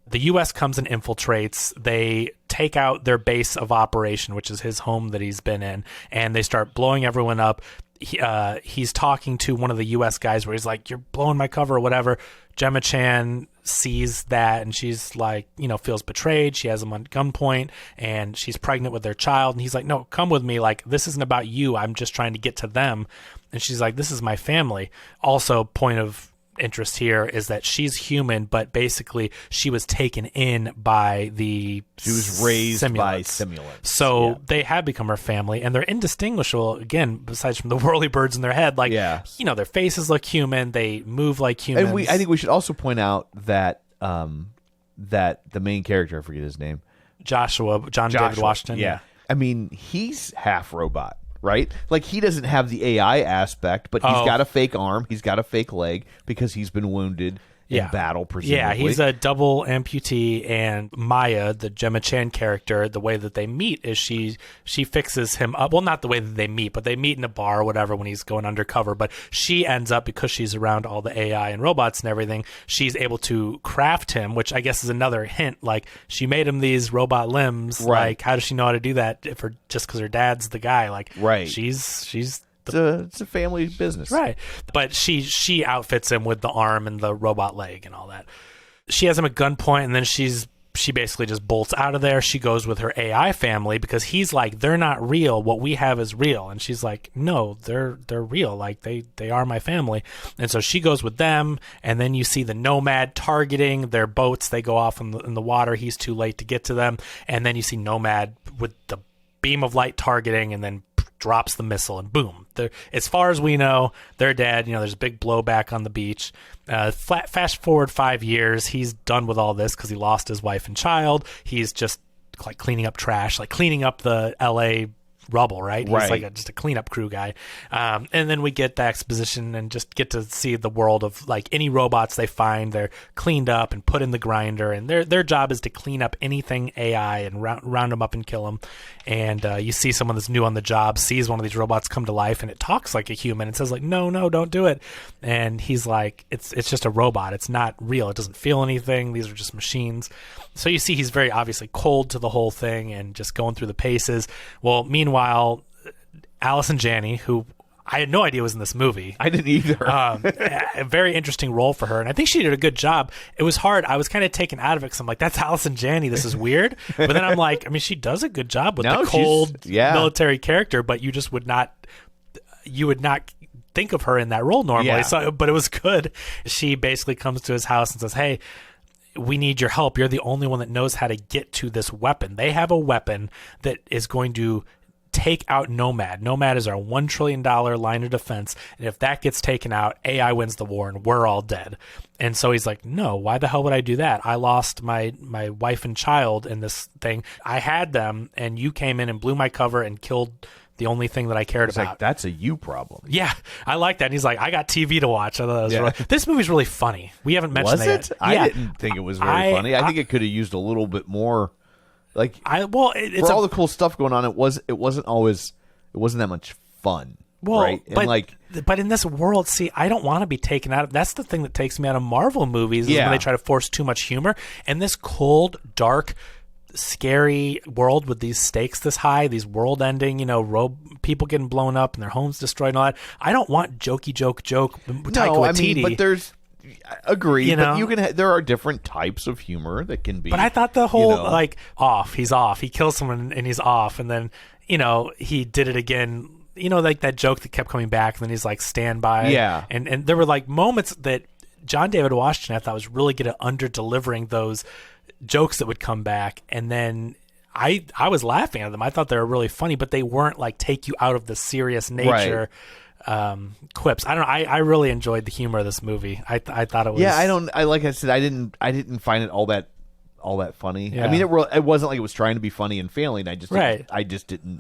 The U.S. comes and infiltrates. They take out their base of operation, which is his home that he's been in, and they start blowing everyone up. He's talking to one of the U.S. guys where he's like, you're blowing my cover or whatever. Gemma Chan sees that, and she's like, feels betrayed. She has him on gunpoint, and she's pregnant with their child. And he's like, no, come with me. Like, this isn't about you. I'm just trying to get to them. And she's like, this is my family. Also, point of interest here is that she's human, but basically she was taken in by she was raised simulants. by simulants. So they have become her family, and they're indistinguishable, again, besides from the whirly birds in their head. Like, their faces look human, they move like humans. And I think we should also point out that that the main character, I forget his name, John David Washington. Yeah. I mean, he's half robot. Right? Like, he doesn't have the AI aspect, but he's got a fake arm, he's got a fake leg because he's been wounded in battle, presumably. Yeah, he's a double amputee, and Maya, the Gemma Chan character, the way that they meet is she fixes him up. Well, not the way that they meet, but they meet in a bar or whatever when he's going undercover. But she ends up, because she's around all the AI and robots and everything, she's able to craft him, which I guess is another hint. Like, she made him these robot limbs. Right. Like, how does she know how to do that just because her dad's the guy? Like, she's it's a family business. Right. But she outfits him with the arm and the robot leg and all that. She has him at gunpoint, and then she basically just bolts out of there. She goes with her AI family because he's like, they're not real. What we have is real. And she's like, no, they're real. Like, they are my family. And so she goes with them, and then you see the Nomad targeting their boats. They go off in the water. He's too late to get to them. And then you see Nomad with the beam of light targeting, and then drops the missile, and boom. As far as we know, they're dead. There's a big blowback on the beach. Fast forward 5 years, he's done with all this because he lost his wife and child. He's just like cleaning up trash, like cleaning up the LA rubble, right? He's like just a cleanup crew guy. And then we get the exposition and just get to see the world of like any robots they find, they're cleaned up and put in the grinder, and their job is to clean up anything AI and round them up and kill them. And you see someone that's new on the job sees one of these robots come to life, and it talks like a human and says like, no, don't do it. And he's like, it's just a robot. It's not real. It doesn't feel anything. These are just machines. So you see he's very obviously cold to the whole thing and just going through the paces. Well, meanwhile, Allison Janney, who I had no idea was in this movie. I didn't either. A very interesting role for her. And I think she did a good job. It was hard. I was kind of taken out of it because I'm like, that's Allison Janney. This is weird. But then I'm like, I mean, she does a good job with the cold military character, but you just would not think of her in that role normally. Yeah. So, but it was good. She basically comes to his house and says, hey, we need your help. You're the only one that knows how to get to this weapon. They have a weapon that is going to take out Nomad. Nomad is our $1 trillion line of defense. And if that gets taken out, AI wins the war and we're all dead. And so he's like, no, why the hell would I do that? I lost my wife and child in this thing. I had them, and you came in and blew my cover and killed the only thing that I cared about. Like, that's a you problem. Yeah, I like that. And he's like, I got TV to watch. I thought that was really... This movie's really funny. We haven't mentioned that yet. I didn't think it was very funny. I think it could have used a little bit more. Like, it's for all the cool stuff going on, it wasn't that much fun. Well, right? And but in this world, see, I don't want to be taken out of. That's the thing that takes me out of Marvel movies is when they try to force too much humor. And this cold, dark, scary world with these stakes this high, these world-ending, people getting blown up and their homes destroyed and all that. I don't want jokey joke Taika Waititi. But there's. Agree, but you can. There are different types of humor that can be. But I thought the whole off. He's off. He kills someone and he's off, and then he did it again. Like that joke that kept coming back, and then he's like stand by. Yeah, and there were like moments that John David Washington I thought was really good at under delivering those jokes that would come back, and then I was laughing at them. I thought they were really funny, but they weren't like take you out of the serious nature. Quips. I don't know. I really enjoyed the humor of this movie. I thought it was. Yeah, like I said, I didn't find it all that funny. Yeah. I mean, it wasn't like it was trying to be funny and failing. I just didn't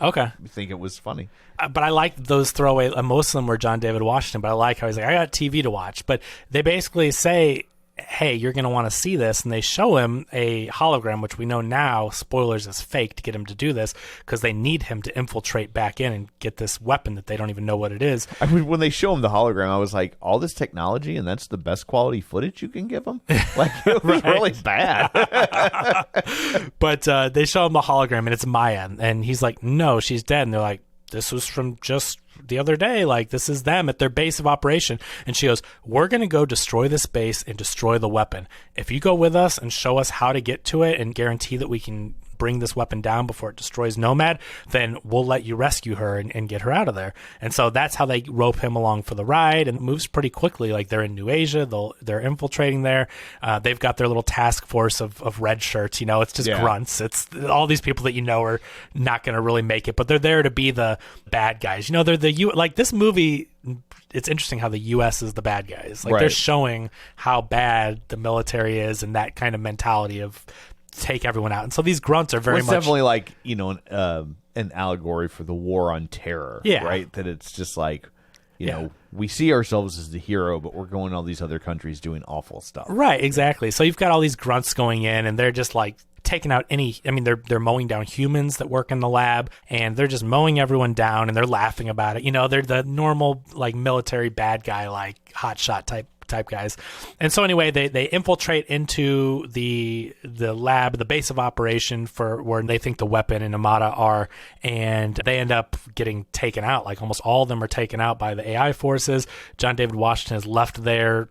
think it was funny. But I liked those throwaway. Most of them were John David Washington. But I like how he's like, I got TV to watch. But they basically say, hey, you're going to want to see this. And they show him a hologram, which we know now, spoilers, is fake to get him to do this because they need him to infiltrate back in and get this weapon that they don't even know what it is. I mean, when they show him the hologram, I was like, all this technology and that's the best quality footage you can give him? Like, it was really bad. But they show him the hologram and it's Maya. And he's like, no, she's dead. And they're like, this was from just the other day. Like, this is them at their base of operation. And she goes, we're going to go destroy this base and destroy the weapon. If you go with us and show us how to get to it and guarantee that we can bring this weapon down before it destroys Nomad, then we'll let you rescue her and get her out of there. And so that's how they rope him along for the ride, and it moves pretty quickly. Like, they're in New Asia, they're infiltrating there. They've got their little task force of red shirts. It's just grunts. It's all these people that are not going to really make it, but they're there to be the bad guys. They're like this movie. It's interesting how the U.S. is the bad guys. Like, they're showing how bad the military is and that kind of mentality of take everyone out. And so these grunts are very much definitely like an allegory for the war on terror. Yeah, right. That it's just like we see ourselves as the hero, but we're going to all these other countries doing awful stuff. Right. Exactly. So you've got all these grunts going in, and they're just like taking out they're mowing down humans that work in the lab, and they're just mowing everyone down, and they're laughing about it. They're the normal like military bad guy, like hotshot type guys. And so anyway, they infiltrate into the lab, the base of operation for where they think the weapon and Amada are, and they end up getting taken out. Like, almost all of them are taken out by the AI forces. John David Washington is left there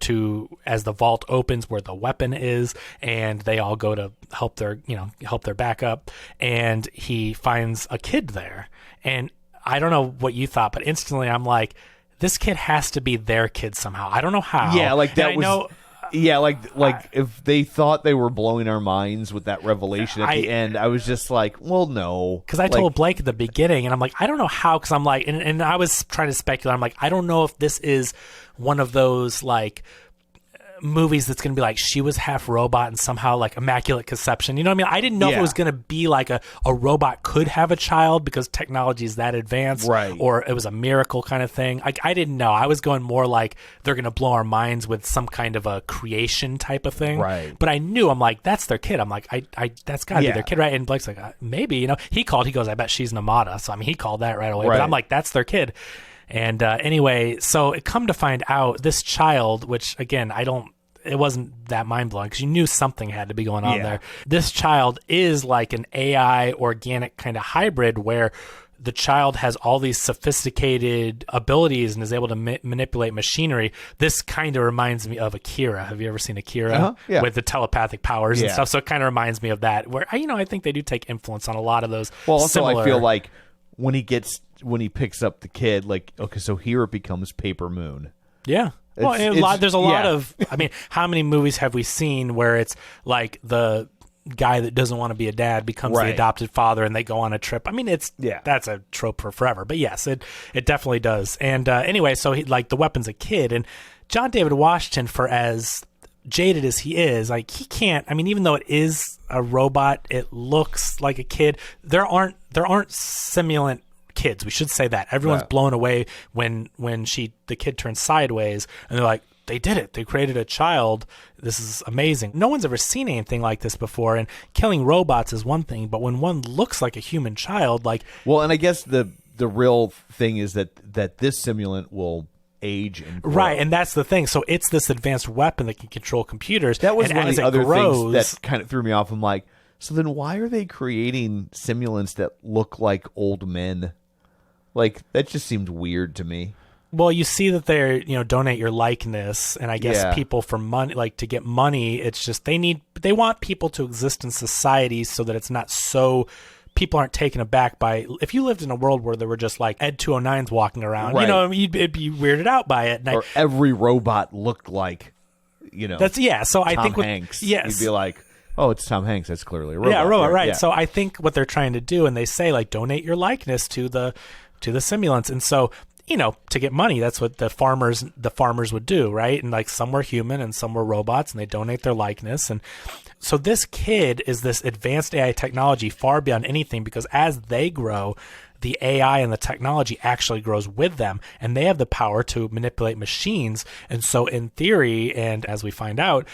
as the vault opens where the weapon is, and they all go to help their backup, and he finds a kid there. And I don't know what you thought, but instantly I'm like, this kid has to be their kid somehow. I don't know how. Yeah, like that was. Yeah, like if they thought they were blowing our minds with that revelation at the end, I was just like, well, no. Because I told Blake at the beginning, and I'm like, I don't know how, because I'm like, and I was trying to speculate. I'm like, I don't know if this is one of those like movies that's going to be like she was half robot and somehow like immaculate conception. You know what I mean? I didn't know if it was going to be like a robot could have a child because technology is that advanced, right? Or it was a miracle kind of thing. I didn't know. I was going more like they're going to blow our minds with some kind of a creation type of thing, right? But I knew, I'm like, that's their kid. I'm like, I that's got to be their kid, right? And Blake's like, maybe, he goes, I bet she's Namada. So I mean, he called that right away. Right. But I'm like, that's their kid. And anyway, so it come to find out this child, which again, it wasn't that mind-blowing because you knew something had to be going on there. This child is like an AI organic kind of hybrid where the child has all these sophisticated abilities and is able to manipulate machinery. This kind of reminds me of Akira. Have you ever seen Akira with the telepathic powers and stuff? So it kind of reminds me of that, where I think they do take influence on a lot of those. Well, also I feel like when he picks up the kid, like, okay, so here it becomes Paper Moon. Yeah. Well, there's a lot of, how many movies have we seen where it's like the guy that doesn't want to be a dad becomes the adopted father and they go on a trip? I mean, that's a trope for forever. But yes, it definitely does. And anyway, so the weapon's a kid. And John David Washington, for as jaded as he is, like, he can't, even though it is a robot, it looks like a kid. There aren't simulant kids. We should say that. Everyone's blown away when the kid turns sideways and they're like, they did it. They created a child. This is amazing. No one's ever seen anything like this before. And killing robots is one thing, but when one looks like a human child, like... Well, and I guess the the real thing is that this simulant will age and grow. Right, and that's the thing. So it's this advanced weapon that can control computers. That was and one of as the it other grows, things that kind of threw me off. I'm like, so then why are they creating simulants that look like old men? Like, that just seemed weird to me. Well, you see that they're, donate your likeness, and I guess people for money, like to get money, it's just they want people to exist in society so that it's not so people aren't taken aback by, if you lived in a world where there were just like Ed 209s walking around, right. It'd be weirded out by it. Or every robot looked like, So I think Hanks. Yes. You'd be like, oh, it's Tom Hanks. That's clearly a robot. Yeah, robot, right. Yeah. So I think what they're trying to do, and they say like donate your likeness to the simulants, and so to get money, that's what the farmers would do, right? And like some were human and some were robots, and they donate their likeness. And so this kid is this advanced AI technology far beyond anything, because as they grow, the AI and the technology actually grows with them, and they have the power to manipulate machines. And so in theory, and as we find out,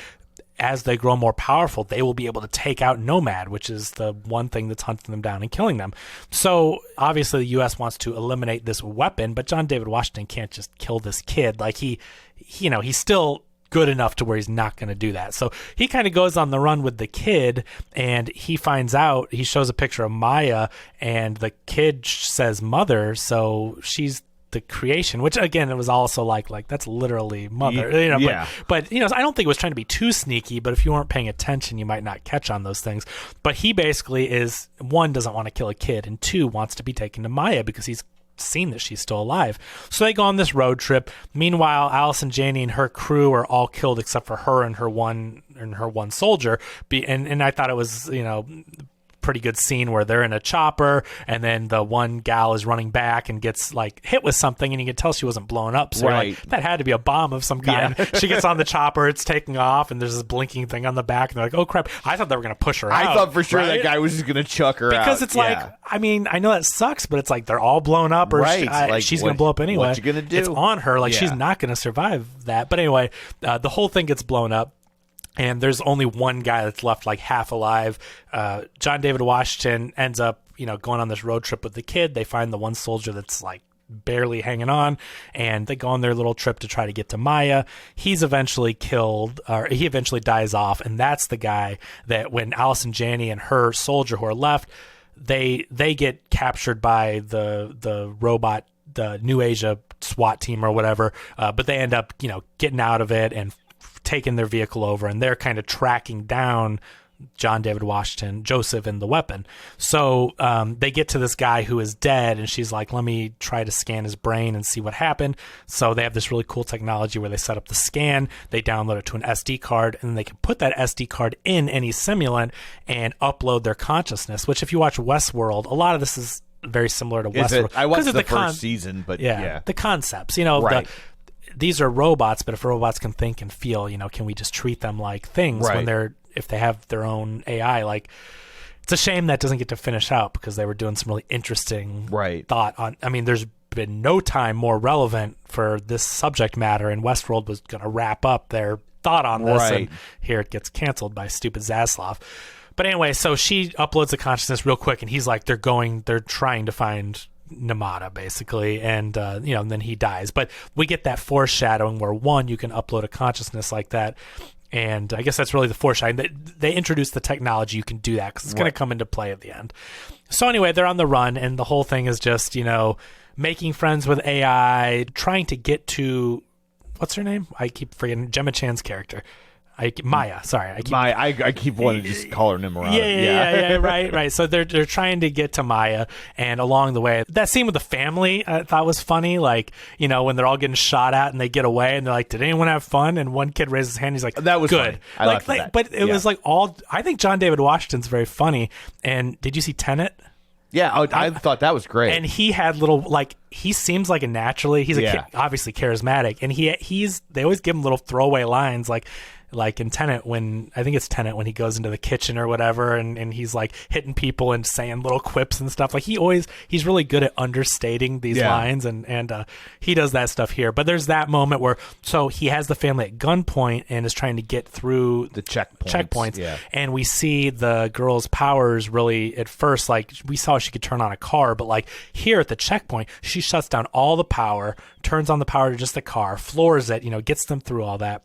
as they grow more powerful, they will be able to take out Nomad, which is the one thing that's hunting them down and killing them. So obviously the U.S. wants to eliminate this weapon, but John David Washington can't just kill this kid. Like he's still good enough to where he's not going to do that. So he kind of goes on the run with the kid, and he finds out, he shows a picture of Maya, and the kid says mother, so she's the creation, which again, it was also like that's literally mother, yeah. But I don't think it was trying to be too sneaky, but if you weren't paying attention, you might not catch on those things. But he basically is, one, doesn't want to kill a kid, and two, wants to be taken to Maya because he's seen that she's still alive. So they go on this road trip. Meanwhile, Allison, Janney, and her crew are all killed except for her and her one soldier. And I thought it was, pretty good scene where they're in a chopper, and then the one gal is running back and gets like hit with something, and you can tell she wasn't blown up. So right. that had to be a bomb of some kind. Yeah. She gets on the chopper, it's taking off, and there's this blinking thing on the back, and they're like, oh crap. I thought they were going to push her out. I thought for sure right? that guy was just going to chuck her because out. It's like, I mean, I know that sucks, but it's like they're all blown up, or right. she's going to blow up anyway. What you going to do? It's on her. Like she's not going to survive that. But anyway, the whole thing gets blown up. And there's only one guy that's left, like half alive. John David Washington ends up, going on this road trip with the kid. They find the one soldier that's like barely hanging on, and they go on their little trip to try to get to Maya. He's eventually killed, or he eventually dies off, and that's the guy that when Allison, Janney, and her soldier who are left, they get captured by the robot, the New Asia SWAT team or whatever. But they end up, getting out of it and taking their vehicle over, and they're kind of tracking down John David Washington, Joseph, and the weapon. So they get to this guy who is dead, and she's like, let me try to scan his brain and see what happened. So they have this really cool technology where they set up the scan, they download it to an SD card, and then they can put that SD card in any simulant and upload their consciousness, which if you watch Westworld, a lot of this is very similar to Westworld. I watched the first season, but yeah. The concepts, right. These are robots, but if robots can think and feel, can we just treat them like things when if they have their own AI? Like, it's a shame that doesn't get to finish out, because they were doing some really interesting thought on. I mean, there's been no time more relevant for this subject matter, and Westworld was going to wrap up their thought on this, and here it gets canceled by stupid Zaslav. But anyway, so she uploads the consciousness real quick, and he's like, they're trying to find Namada, basically, and then he dies. But we get that foreshadowing where, one, you can upload a consciousness like that, and I guess that's really the foreshadowing. They introduce the technology, you can do that, because it's going to come into play at the end. So anyway, they're on the run, and the whole thing is just, making friends with AI, trying to get to, what's her name? I keep forgetting, Gemma Chan's character. Maya, sorry. I keep wanting to just call her Nimrod. Yeah, right. So they're trying to get to Maya, and along the way, that scene with the family I thought was funny. Like, when they're all getting shot at and they get away, and they're like, "Did anyone have fun?" And one kid raises his hand. He's like, "That was good." Funny. I liked that. But it was like all. I think John David Washington's very funny. And did you see Tenet? Yeah, I thought that was great. And he had little, he seems like a naturally, he's obviously charismatic, and they always give him little throwaway lines like in Tenet, when I think it's Tenet, when he goes into the kitchen or whatever, and he's like hitting people and saying little quips and stuff. Like he's really good at understating these lines, and he does that stuff here. But there's that moment where, so he has the family at gunpoint and is trying to get through the checkpoints. And we see the girl's powers really at first, like we saw she could turn on a car, but like here at the checkpoint, she shuts down all the power, turns on the power to just the car, floors it, gets them through all that.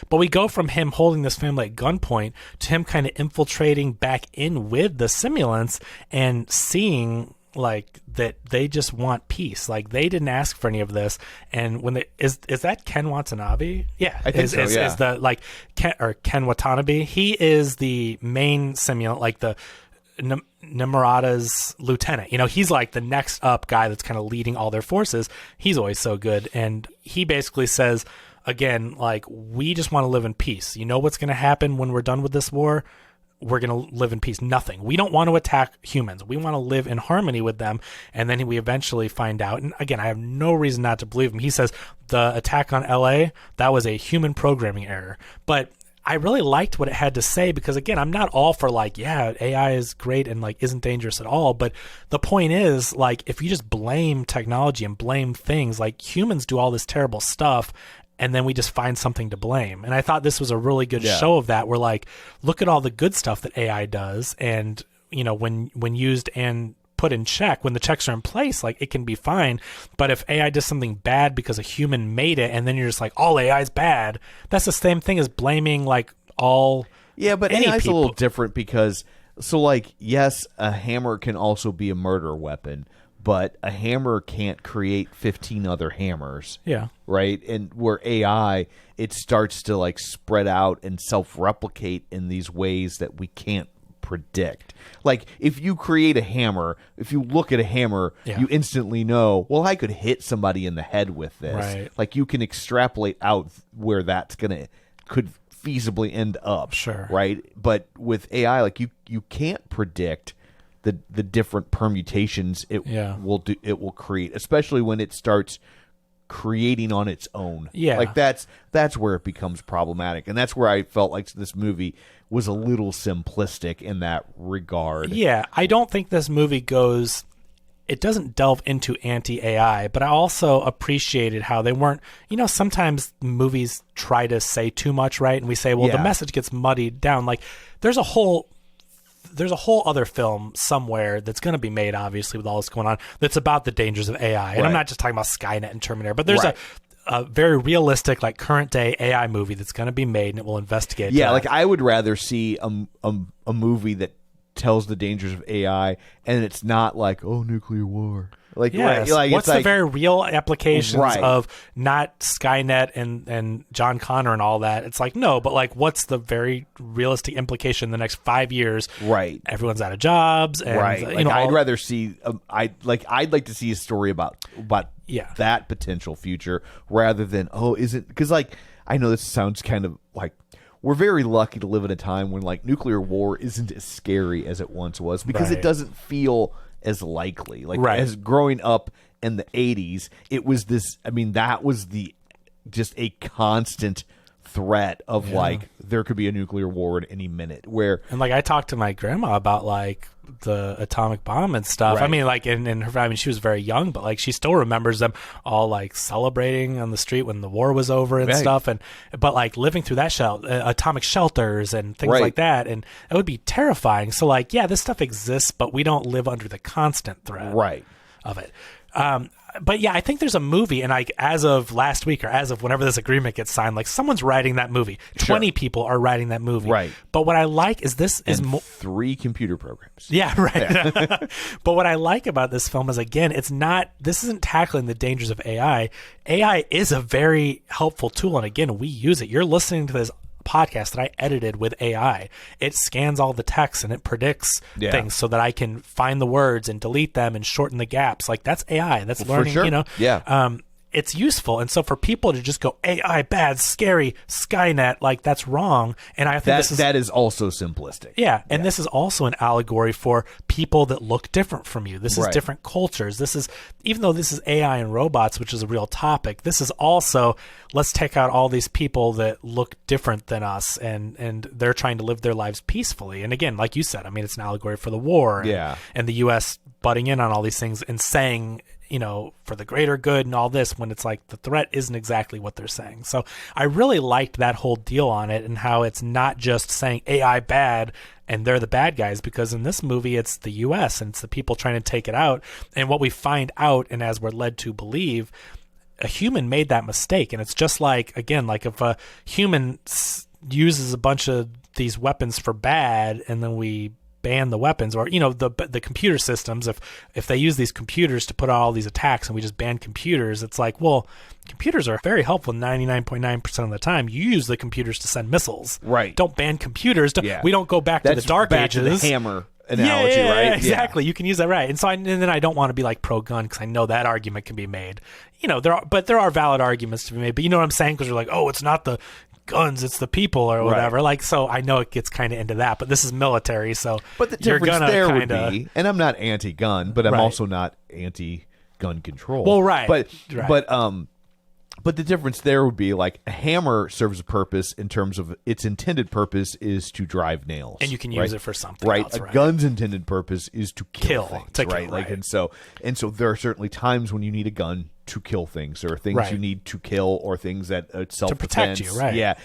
But we go from him holding this family at gunpoint to him kind of infiltrating back in with the simulants and seeing like that they just want peace. Like they didn't ask for any of this. And when is that Ken Watanabe? Yeah, I think so. Yeah, is the like Ken Watanabe? He is the main simulant, like the Nimrata's lieutenant. He's like the next up guy that's kind of leading all their forces. He's always so good, and he basically says, again, like, we just want to live in peace. You know what's going to happen when we're done with this war? We're going to live in peace. Nothing. We don't want to attack humans. We want to live in harmony with them. And then we eventually find out, and again, I have no reason not to believe him. He says the attack on LA, that was a human programming error. But I really liked what it had to say, because again, I'm not all for like, yeah, AI is great and like isn't dangerous at all. But the point is, like, if you just blame technology and blame things, like humans do all this terrible stuff, and then we just find something to blame. And I thought this was a really good show of that. We're like, look at all the good stuff that AI does. And, when used and put in check, when the checks are in place, like it can be fine. But if AI does something bad because a human made it, and then you're just like, all AI is bad, that's the same thing as blaming like all. Yeah, but AI is a little different because, so like, yes, a hammer can also be a murder weapon, but a hammer can't create 15 other hammers. Yeah. Right? And where AI, it starts to like spread out and self-replicate in these ways that we can't predict. Like, if you create a hammer, if you look at a hammer, you instantly know, well, I could hit somebody in the head with this. Right. Like, you can extrapolate out where that's could feasibly end up. Sure. Right? But with AI, like, you can't predict the different permutations it will create, especially when it starts creating on its own. Yeah. Like that's where it becomes problematic. And that's where I felt like this movie was a little simplistic in that regard. Yeah. I don't think this movie it doesn't delve into anti-AI, but I also appreciated how they weren't, sometimes movies try to say too much, right? And we say, well, the message gets muddied down. Like there's a whole other film somewhere that's going to be made, obviously, with all this going on, that's about the dangers of AI. And I'm not just talking about Skynet and Terminator, but there's a very realistic, like, current day AI movie that's going to be made, and it will investigate. Yeah, like I would rather see a movie that tells the dangers of AI, and it's not like, oh, nuclear war. Like, yes. like what's it's the very real applications of not Skynet and John Connor and all that? It's like, no, but like, what's the very realistic implication in the next 5 years? Right. Everyone's out of jobs. And, like, I'd rather see, I'd like to see a story about that potential future rather than, because like, I know this sounds kind of like, we're very lucky to live in a time when like nuclear war isn't as scary as it once was, because it doesn't feel as likely. Like as growing up in the 80s, it was this, that was just a constant threat of like there could be a nuclear war at any minute. And like I talked to my grandma about like the atomic bomb and stuff. Right. Like in her, she was very young, but like she still remembers them all like celebrating on the street when the war was over and stuff. But like living through that atomic shelters and things like that, and it would be terrifying. So like, this stuff exists, but we don't live under the constant threat of it. But I think there's a movie, and like as of last week or as of whenever this agreement gets signed, like someone's writing that movie. 20 people are writing that movie. Right. But what I like is this is 3 computer programs. Yeah, right. But what I like about this film is, again, this isn't tackling the dangers of AI. AI is a very helpful tool, and again, we use it. You're listening to this podcast that I edited with AI. It scans all the text and it predicts things so that I can find the words and delete them and shorten the gaps. Like, that's AI. That's learning, for sure. it's useful. And so for people to just go AI bad, scary, Skynet, like that's wrong. And I think that is also simplistic. Yeah, and this is also an allegory for people that look different from you. This is different cultures. This is, even though this is AI and robots, which is a real topic, this is also, let's take out all these people that look different than us, and they're trying to live their lives peacefully. And again, like you said, I mean, it's an allegory for the war and the U.S. butting in on all these things and saying, for the greater good and all this, when it's like the threat isn't exactly what they're saying. So I really liked that whole deal on it, and how it's not just saying AI bad and they're the bad guys, because in this movie it's the US and it's the people trying to take it out. And what we find out, and as we're led to believe, a human made that mistake. And it's just like, again, like if a human uses a bunch of these weapons for bad, and then we ban the weapons, or the computer systems, if they use these computers to put out all these attacks and we just ban computers, it's like, well, computers are very helpful 99.9% of the time. You use the computers to send missiles, right? Don't ban computers. We don't go back to the dark ages. To the hammer analogy, right? Yeah, exactly. You can use that, right? And so and then I don't want to be like pro gun, because I know that argument can be made. There are valid arguments to be made, but you know what I'm saying? Because you're like, oh, it's not the guns, it's the people or whatever. Right. Like, so I know it gets kind of into that, but this is military, so but the difference there would be, and I'm not anti-gun, but I'm also not anti-gun control. Well, right. But the difference there would be, like, a hammer serves a purpose in terms of its intended purpose is to drive nails, and you can use it for something else, right? A gun's intended purpose is to kill things, right? Like, and so there are certainly times when you need a gun to kill things. There are things you need to kill, or things that self-defense. To protect you, right? Yeah,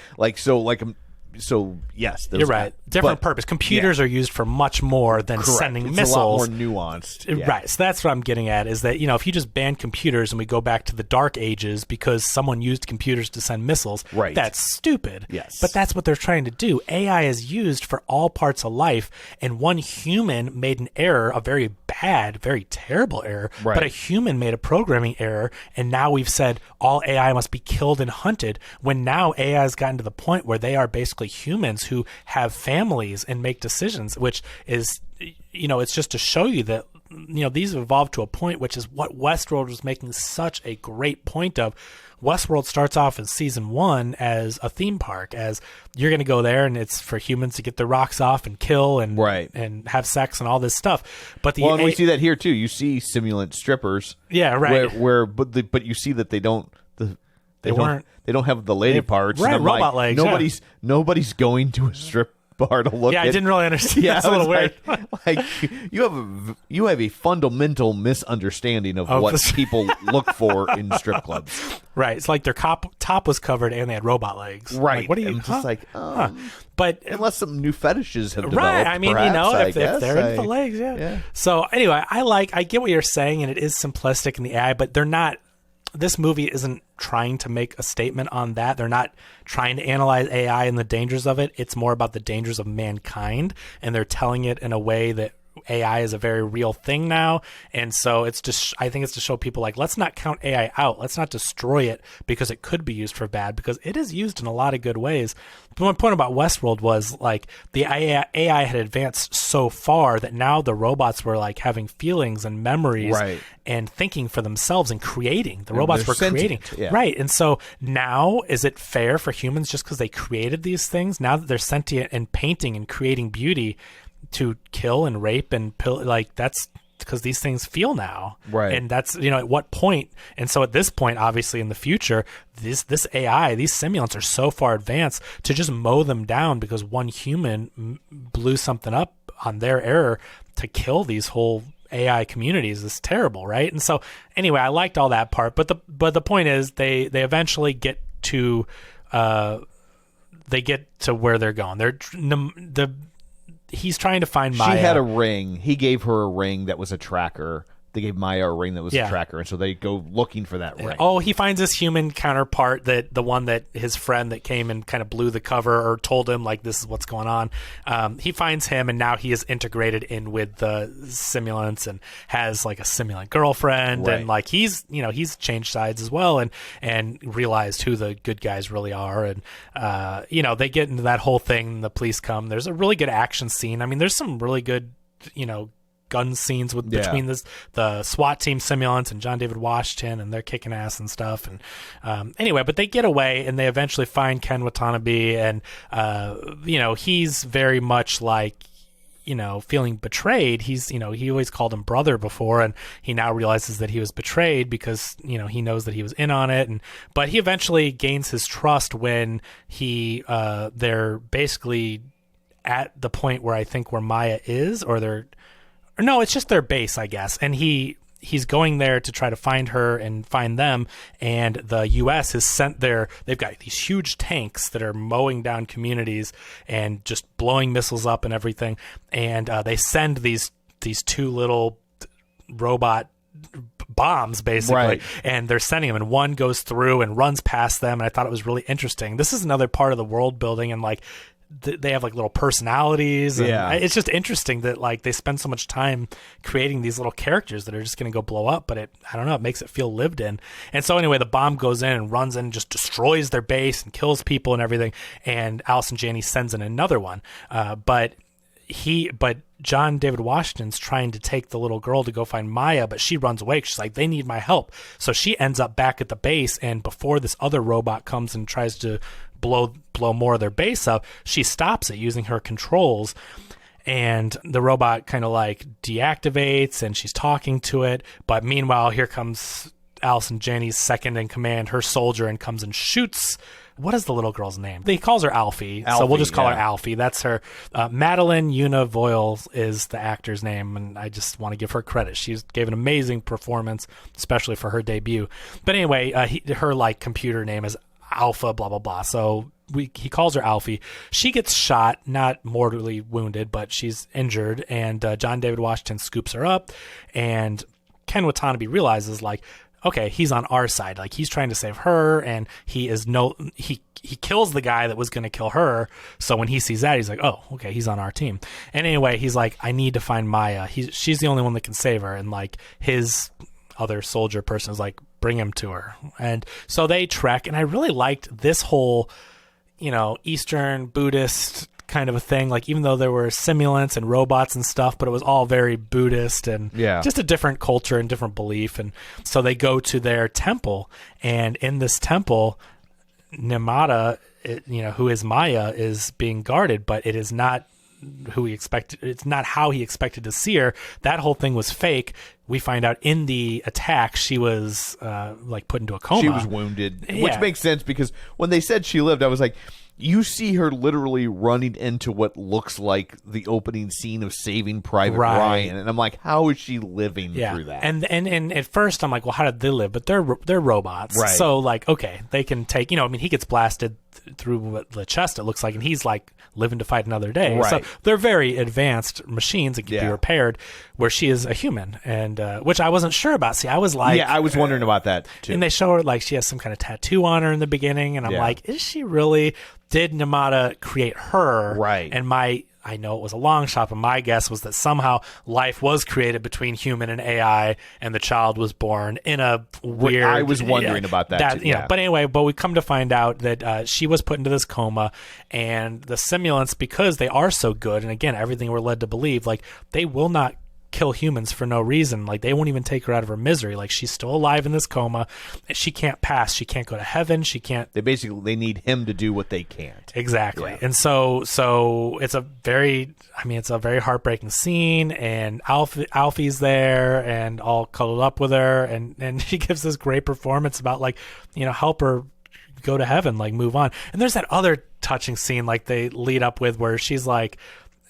so yes, you're right. Different purpose. Computers are used for much more than sending missiles. A lot more nuanced, right? So that's what I'm getting at, is that if you just ban computers and we go back to the dark ages because someone used computers to send missiles, that's stupid. Yes, but that's what they're trying to do. AI is used for all parts of life, and one human made an error, a very bad, very terrible error. But a human made a programming error, and now we've said all AI must be killed and hunted. When now AI has gotten to the point where they are basically humans who have families and make decisions, which is, it's just to show you that, these have evolved to a point, which is what Westworld was making such a great point of. Westworld starts off in season 1 as a theme park, as you're going to go there and it's for humans to get their rocks off and kill and and have sex and all this stuff. But and we see that here too. You see simulant strippers, but you see that they don't. They don't have the lady parts. Right, robot legs. Nobody's going to a strip bar to look at. I didn't really understand. That's a little weird. Like you have a fundamental misunderstanding of what people look for in strip clubs. Right. It's like their top was covered and they had robot legs. Right. Like, what do you? Just like, but unless some new fetishes have developed, right? I mean, perhaps, if they're into the legs, yeah. So anyway, I get what you're saying, and it is simplistic in the AI, but they're not. This movie isn't trying to make a statement on that. They're not trying to analyze AI and the dangers of it. It's more about the dangers of mankind, and they're telling it in a way that AI is a very real thing now. And so it's just, I think it's to show people, like, let's not count AI out. Let's not destroy it because it could be used for bad, because it is used in a lot of good ways. But my point about Westworld was, like, the AI had advanced so far that now the robots were, like, having feelings and memories and thinking for themselves and creating. The robots were creating. Right. And so now, is it fair for humans, just because they created these things, now that they're sentient and painting and creating beauty, to kill and rape and like, that's because these things feel now, and that's at what point. And so at this point, obviously in the future, this AI, these simulants are so far advanced to just mow them down because one human blew something up on their error to kill these whole AI communities is terrible, right? And so anyway, I liked all that part, but the point is they eventually get to where they're going. He's trying to find Maya. She had a ring. He gave her a ring that was a tracker. They gave Maya a ring that was a tracker, and so they go looking for that ring. Oh, he finds this human counterpart, the one that his friend that came and kind of blew the cover or told him, like, this is what's going on. He finds him, and now he is integrated in with the simulants and has, like, a simulant girlfriend, and, like, he's changed sides as well and realized who the good guys really are, and they get into that whole thing. The police come. There's a really good action scene. I mean, there's some really good gun scenes between the SWAT team simulants and John David Washington, and they're kicking ass and stuff. And anyway, but they get away and they eventually find Ken Watanabe, and he's very much like, feeling betrayed. He's, he always called him brother before, and he now realizes that he was betrayed because, he knows that he was in on it. But he eventually gains his trust when they're basically at the point where I think where Maya is, no, it's just their base, I guess. And he's going there to try to find her and find them, and the U.S. has sent they've got these huge tanks that are mowing down communities and just blowing missiles up and everything, and they send these two little robot bombs, basically, right. And they're sending them, and one goes through and runs past them, and I thought it was really interesting. This is another part of the world building, and like they have like little personalities, and it's just interesting that like they spend so much time creating these little characters that are just going to go blow up, but I don't know, it makes it feel lived in. And so anyway, the bomb goes in and runs in and just destroys their base and kills people and everything, and Allison Janney sends in another one, but John David Washington's trying to take the little girl to go find Maya, but she runs away. She's like, they need my help. So she ends up back at the base, and before this other robot comes and tries to blow more of their base up, she stops it using her controls, and the robot kind of like deactivates, and she's talking to it. But meanwhile, here comes Allison Janney's second in command, her soldier, and comes and shoots. What is the little girl's name? He calls her Alfie, so we'll just call her Alfie. That's her. Madeleine Yuna Voyles is the actor's name, and I just want to give her credit. She gave an amazing performance, especially for her debut. But anyway, her like computer name is Alpha, blah, blah, blah. So he calls her Alfie. She gets shot, not mortally wounded, but she's injured, and John David Washington scoops her up, and Ken Watanabe realizes, like, okay, he's on our side. Like, he's trying to save her, and he kills the guy that was going to kill her. So when he sees that, he's like, oh, okay, he's on our team. And anyway, he's like, I need to find Maya. She's the only one that can save her. And like his other soldier person is like, bring him to her. And so they trek, and I really liked this whole, Eastern Buddhist kind of a thing. Like, even though there were simulants and robots and stuff, but it was all very Buddhist and just a different culture and different belief. And so they go to their temple, and in this temple, Nimata, who is Maya, is being guarded, but it is not who he expected. It's not how he expected to see her. That whole thing was fake. We find out in the attack she was like put into a coma. She was wounded, which makes sense, because when they said she lived, I was like, you see her literally running into what looks like the opening scene of Saving Private Ryan, and I'm like, how is she living through that? And at first I'm like, well, how did they live? But they're robots, right? So like, okay, they can take, he gets blasted through the chest, it looks like, and he's like living to fight another day. Right. So they're very advanced machines that can be repaired, where she is a human, and which I wasn't sure about. See, I was like, I was wondering about that too. And they show her like she has some kind of tattoo on her in the beginning, and I'm like, is she really? Did Nimata create her? Right. And I know it was a long shot, but my guess was that somehow life was created between human and AI, and the child was born in a weird... I was wondering about that too. But anyway, we come to find out that she was put into this coma, and the simulants, because they are so good, and again, everything we're led to believe, like, they will not kill humans for no reason. Like, they won't even take her out of her misery. Like, she's still alive in this coma. She can't pass. She can't go to heaven. She can't... They need him to do what they can't. Exactly. Yeah. And so it's a very heartbreaking scene, and Alfie's there and all cuddled up with her, and she gives this great performance about, like, help her go to heaven, like, move on. And there's that other touching scene, like, they lead up with, where she's like,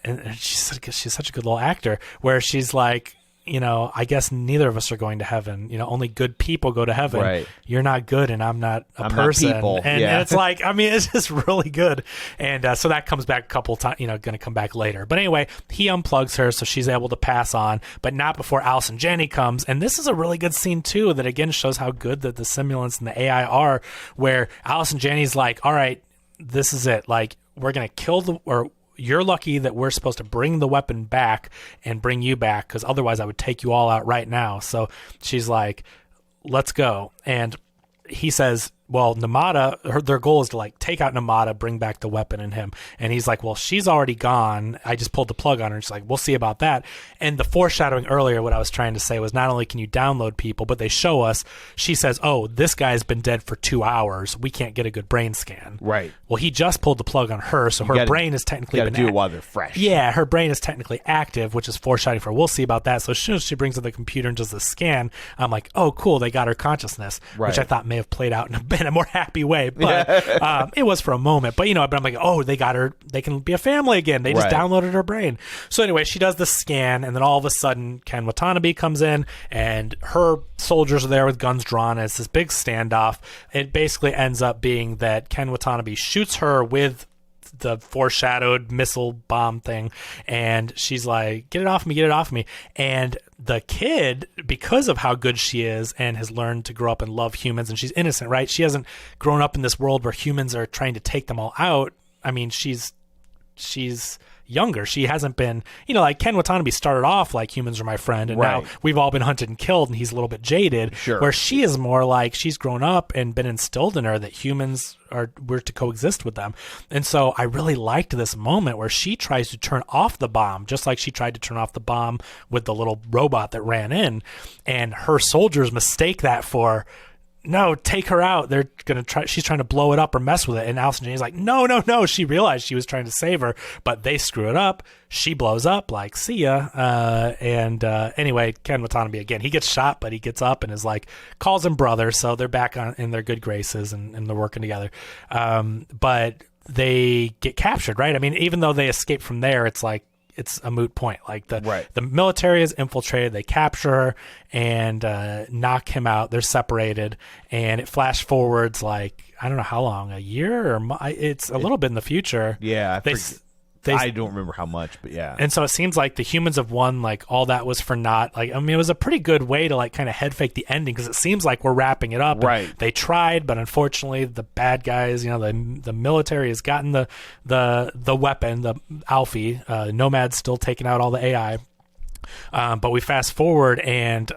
and she's such a good little actor, where she's like, I guess neither of us are going to heaven. Only good people go to heaven. Right. You're not good, and I'm not a person. Not people. And it's like, it's just really good. And so that comes back a couple times, going to come back later. But anyway, he unplugs her so she's able to pass on, but not before Allison Janney comes. And this is a really good scene too, that again shows how good that the simulants and the AI are, where Allison Janney's like, all right, this is it. Like, we're going to kill you're lucky that we're supposed to bring the weapon back and bring you back, because otherwise I would take you all out right now. So she's like, let's go. And he says, well, Namada, their goal is to like take out Namada, bring back the weapon in him. And he's like, well, she's already gone. I just pulled the plug on her. She's like, we'll see about that. And the foreshadowing earlier, what I was trying to say was not only can you download people, but they show us, she says, oh, this guy's been dead for 2 hours. We can't get a good brain scan. Right. Well, he just pulled the plug on her, so her brain is technically been do it while they're fresh. Yeah, her brain is technically active, which is foreshadowing for we'll see about that. So as soon as she brings in the computer and does the scan, I'm like, oh, cool, they got her consciousness, which I thought may have played out in a more happy way, but it was for a moment. But but I'm like, oh, they got her. They can be a family again. They just downloaded her brain. So anyway, she does the scan, and then all of a sudden, Ken Watanabe comes in, and her soldiers are there with guns drawn. And it's this big standoff. It basically ends up being that Ken Watanabe shoots her with the foreshadowed missile bomb thing, and she's like, get it off me. And the kid, because of how good she is and has learned to grow up and love humans, and she's innocent, right? She hasn't grown up in this world where humans are trying to take them all out. I mean, she's younger. She hasn't been, like Ken Watanabe started off like humans are my friend, and now we've all been hunted and killed, and he's a little bit jaded. Sure. Where she is more like she's grown up and been instilled in her that humans we're to coexist with them. And so I really liked this moment where she tries to turn off the bomb, just like she tried to turn off the bomb with the little robot that ran in, and her soldiers mistake that for, no, take her out. They're going to try. She's trying to blow it up or mess with it. And Allison Janney's like, no. She realized she was trying to save her, but they screw it up. She blows up, like, see ya. Anyway, Ken Watanabe, again, he gets shot, but he gets up and is like, calls him brother. So they're back in their good graces and they're working together. But they get captured, right? I mean, even though they escape from there, it's like, it's a moot point. Like the military is infiltrated, they capture her and knock him out. They're separated, and it flash forwards like, I don't know how long, a year or it's a little bit in the future. Yeah, I don't remember how much, but yeah. And so it seems like the humans have won, like all that was for naught. Like, I mean, it was a pretty good way to like kind of head fake the ending, because it seems like we're wrapping it up. Right. They tried, but unfortunately the bad guys, the military has gotten the weapon, the Alfie, Nomad's still taking out all the AI. But we fast forward and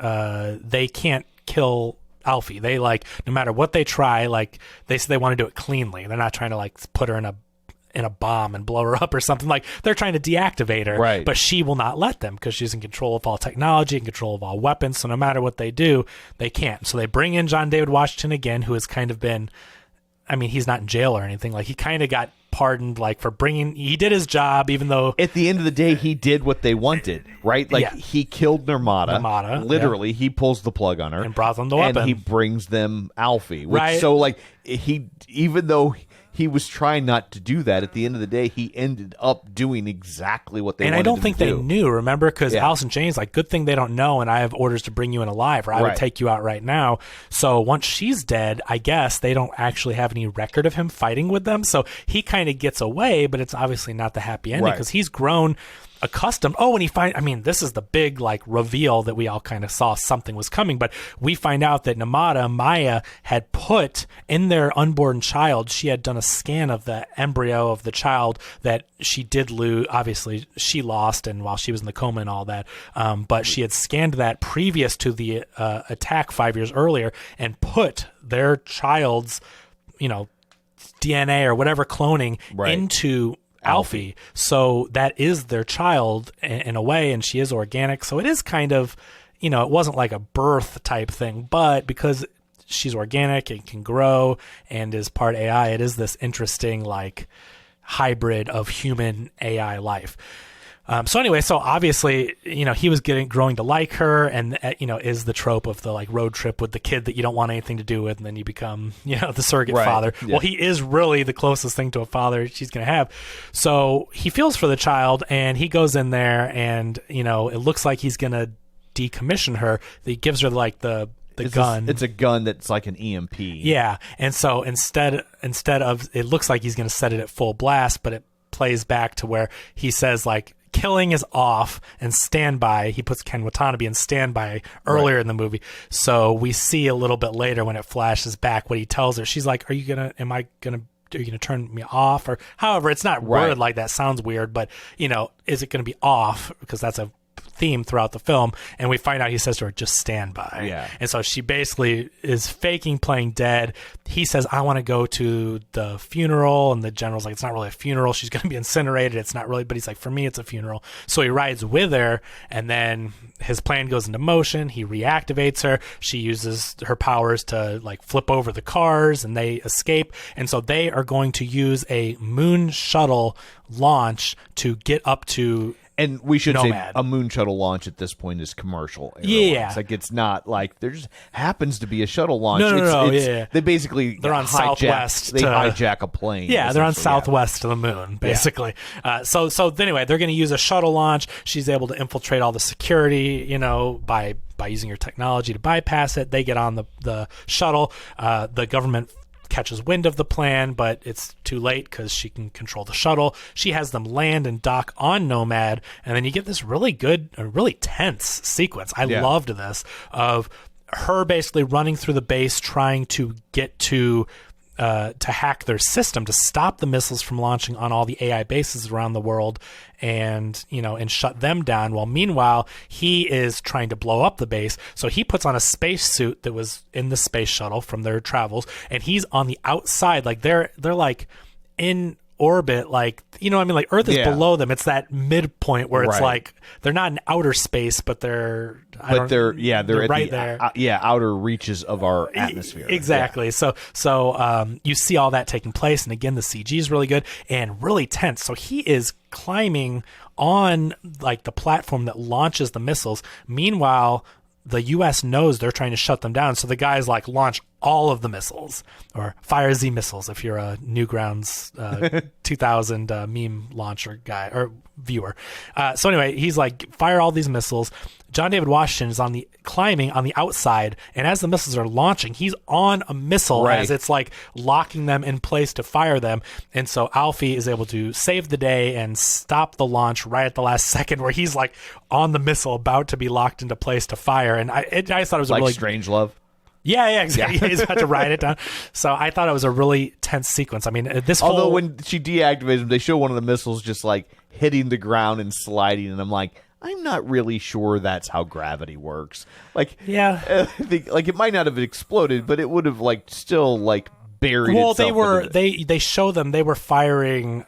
they can't kill Alfie. They like, no matter what they try, like they say they want to do it cleanly. They're not trying to like put her in a bomb and blow her up or something. Like, they're trying to deactivate her, right? But she will not let them, because she's in control of all technology, in control of all weapons. So no matter what they do, they can't. So they bring in John David Washington again, who has kind of been, I mean, he's not in jail or anything. Like, he kind of got pardoned, like, for he did his job, even though at the end of the day, he did what they wanted, right? Like, he killed Narmada. Literally, he pulls the plug on her and brought them the weapon. And he brings them Alfie. Which, so, like, even though he was trying not to do that, at the end of the day, he ended up doing exactly what they wanted. And I don't think they knew, remember? Because Allison Janney's like, good thing they don't know, and I have orders to bring you in alive, or I would take you out right now. So once she's dead, I guess they don't actually have any record of him fighting with them. So he kind of gets away, but it's obviously not the happy ending, because he's grown accustomed. This is the big like reveal that we all kind of saw something was coming, but we find out that Maya had put in their unborn child, she had done a scan of the embryo of the child that she did lose. Obviously she lost, and while she was in the coma and all that, but she had scanned that previous to the attack 5 years earlier, and put their child's DNA or whatever cloning into Alfie. So that is their child in a way, and she is organic. So it is kind of, it wasn't like a birth type thing, but because she's organic and can grow and is part AI, it is this interesting like hybrid of human AI life. So obviously, he was growing to like her, and, is the trope of the like road trip with the kid that you don't want anything to do with, and then you become, the surrogate father. Yeah. Well, he is really the closest thing to a father she's going to have. So he feels for the child, and he goes in there, and, it looks like he's going to decommission her. He gives her like the gun. It's a gun that's like an EMP. Yeah. And so instead of, it looks like he's going to set it at full blast, but it plays back to where he says like, killing is off and standby. He puts Ken Watanabe in standby earlier in the movie. So we see a little bit later when it flashes back what he tells her. She's like, are you going to turn me off? Or however, it's not worded like that. Sounds weird, but is it going to be off? Because that's a theme throughout the film. And we find out he says to her, just stand by. Yeah. And so she basically is faking playing dead. He says, I want to go to the funeral. And the general's like, it's not really a funeral. She's going to be incinerated. It's not really, but he's like, for me, it's a funeral. So he rides with her, and then his plan goes into motion. He reactivates her. She uses her powers to like flip over the cars, and they escape. And so they are going to use a moon shuttle launch to get up to And we should Nomad. say a moon shuttle launch at this point is commercial. Yeah. Like, it's not like there just happens to be a shuttle launch. No, It's- yeah. They basically They're on Southwest They to- hijack a plane. Yeah, they're on essentially. Southwest to the moon, basically. So anyway, they're going to use a shuttle launch. She's able to infiltrate all the security, by using her technology to bypass it. They get on the shuttle. The government catches wind of the plan, but it's too late because she can control the shuttle. She has them land and dock on Nomad, and then you get this really good, really tense sequence. I loved this, of her basically running through the base trying to get to hack their system to stop the missiles from launching on all the AI bases around the world, and shut them down. While meanwhile, he is trying to blow up the base. So he puts on a spacesuit that was in the space shuttle from their travels, and he's on the outside, like they're like in orbit, like like Earth is below them. It's that midpoint where it's like they're not in outer space, but they're at right the there. outer reaches of our atmosphere. Exactly. Yeah. So you see all that taking place, and again, the CG is really good and really tense. So he is climbing on like the platform that launches the missiles. Meanwhile, the U.S. knows they're trying to shut them down, so the guys like launch all of the missiles, or fire Z missiles if you're a Newgrounds 2000 meme launcher guy or viewer. So anyway, he's like, fire all these missiles. John David Washington is climbing on the outside, and as the missiles are launching, he's on a missile as it's like locking them in place to fire them. And so Alfie is able to save the day and stop the launch right at the last second, where he's like on the missile about to be locked into place to fire. And I thought it was like a really Strangelove. Yeah, exactly. Yeah. He's about to ride it down. So I thought it was a really tense sequence. I mean, Although when she deactivates him, they show one of the missiles just like hitting the ground and sliding, and I'm like, I'm not really sure that's how gravity works. Like, I think, like, it might not have exploded, but it would have like still like buried. Well, itself they show them they were firing,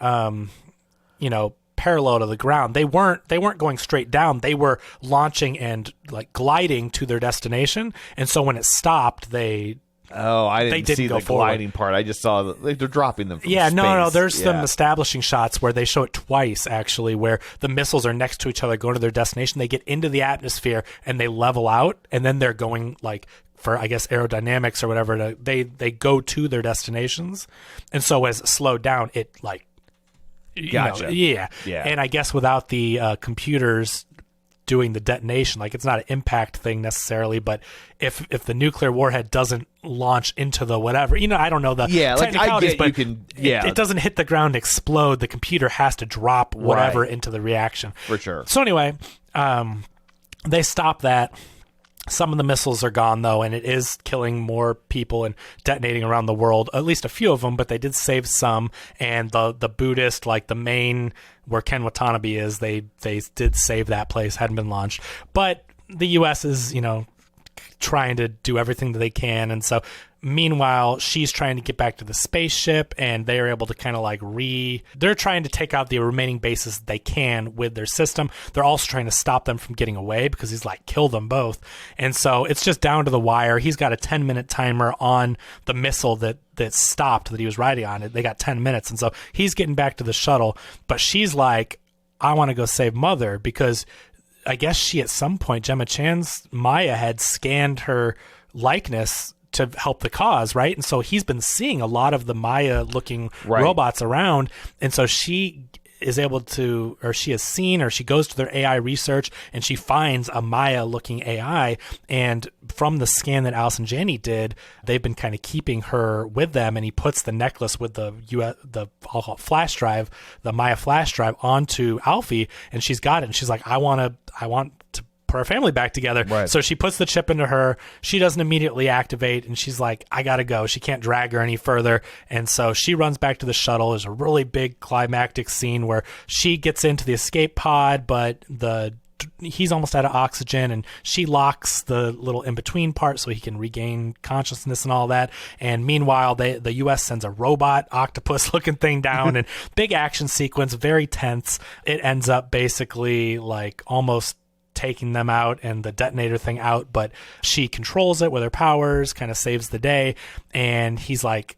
parallel to the ground. They weren't going straight down. They were launching and like gliding to their destination. And so when it stopped, I didn't see the gliding part. I just saw that they're dropping them from space. No. There's some establishing shots where they show it twice, actually, where the missiles are next to each other going to their destination. They get into the atmosphere and they level out, and then they're going like, for I guess aerodynamics or whatever, they go to their destinations. And so as it slowed down, it like, Gotcha. Yeah. And I guess without the computers doing the detonation, like, it's not an impact thing necessarily, but if the nuclear warhead doesn't launch into the whatever, I don't know the technicalities, but it doesn't hit the ground, explode. The computer has to drop whatever into the reaction. For sure. So anyway, they stop that. Some of the missiles are gone, though, and it is killing more people and detonating around the world, at least a few of them, but they did save some. And the Buddhist, like the main where Ken Watanabe is, they did save that place, hadn't been launched. But the U.S. is, trying to do everything that they can. And so meanwhile, she's trying to get back to the spaceship, and they are able to kind of like they're trying to take out the remaining bases that they can with their system. They're also trying to stop them from getting away, because he's like, kill them both. And so it's just down to the wire. He's got a 10-minute timer on the missile that stopped, that he was riding on it. They got 10 minutes. And so he's getting back to the shuttle, but she's like, I want to go save Mother, because I guess she, at some point, Gemma Chan's Maya had scanned her likeness to help the cause, right? And so he's been seeing a lot of the Maya-looking robots around, and so she is able to, or she has seen, or she goes to their AI research, and she finds a Maya-looking AI, and from the scan that Allison Janney did, they've been kind of keeping her with them, and he puts the necklace with the I'll call it flash drive, the Maya flash drive, onto Alfie, and she's got it, and she's like, I want to put our family back together. Right. So she puts the chip into her. She doesn't immediately activate, and she's like, I gotta go. She can't drag her any further. And so she runs back to the shuttle. There's a really big climactic scene where she gets into the escape pod, but the he's almost out of oxygen, and she locks the little in-between part so he can regain consciousness and all that. And meanwhile, the U.S. sends a robot octopus-looking thing down, and big action sequence, very tense. It ends up basically like almost taking them out and the detonator thing out, but she controls it with her powers, kind of saves the day. And he's like,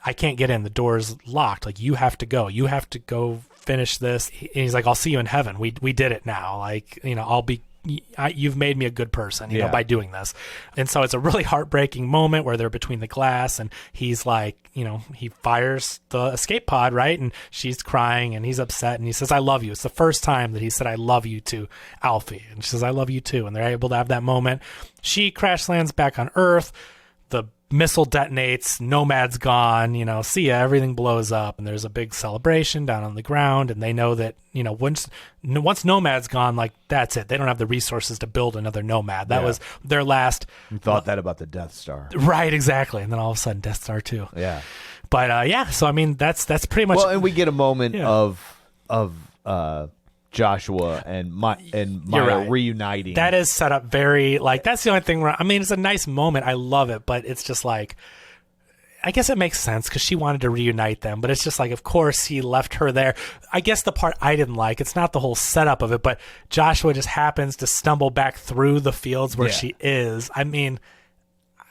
I can't get in. The door's locked. Like, you have to go. You have to go finish this. And he's like, I'll see you in heaven. We did it now. Like, you've made me a good person, you know, by doing this. And so it's a really heartbreaking moment where they're between the glass, and he's like, he fires the escape pod, right? And she's crying and he's upset, and he says, I love you. It's the first time that he said, I love you to Alfie. And she says, I love you too. And they're able to have that moment. She crash lands back on Earth. The missile detonates, Nomad's gone, see ya, everything blows up, and there's a big celebration down on the ground, and they know that, once Nomad's gone, like, that's it. They don't have the resources to build another Nomad. That was their last... You thought that about the Death Star. Right, exactly. And then all of a sudden, Death Star 2. Yeah. But, so, I mean, that's pretty much... Well, and we get a moment of Joshua and Maya reuniting. That is set up very, like, that's the only thing where, I mean, it's a nice moment. I love it, but it's just like, I guess it makes sense because she wanted to reunite them, but it's just like, of course he left her there. I guess the part I didn't like, it's not the whole setup of it, but Joshua just happens to stumble back through the fields where she is. I mean,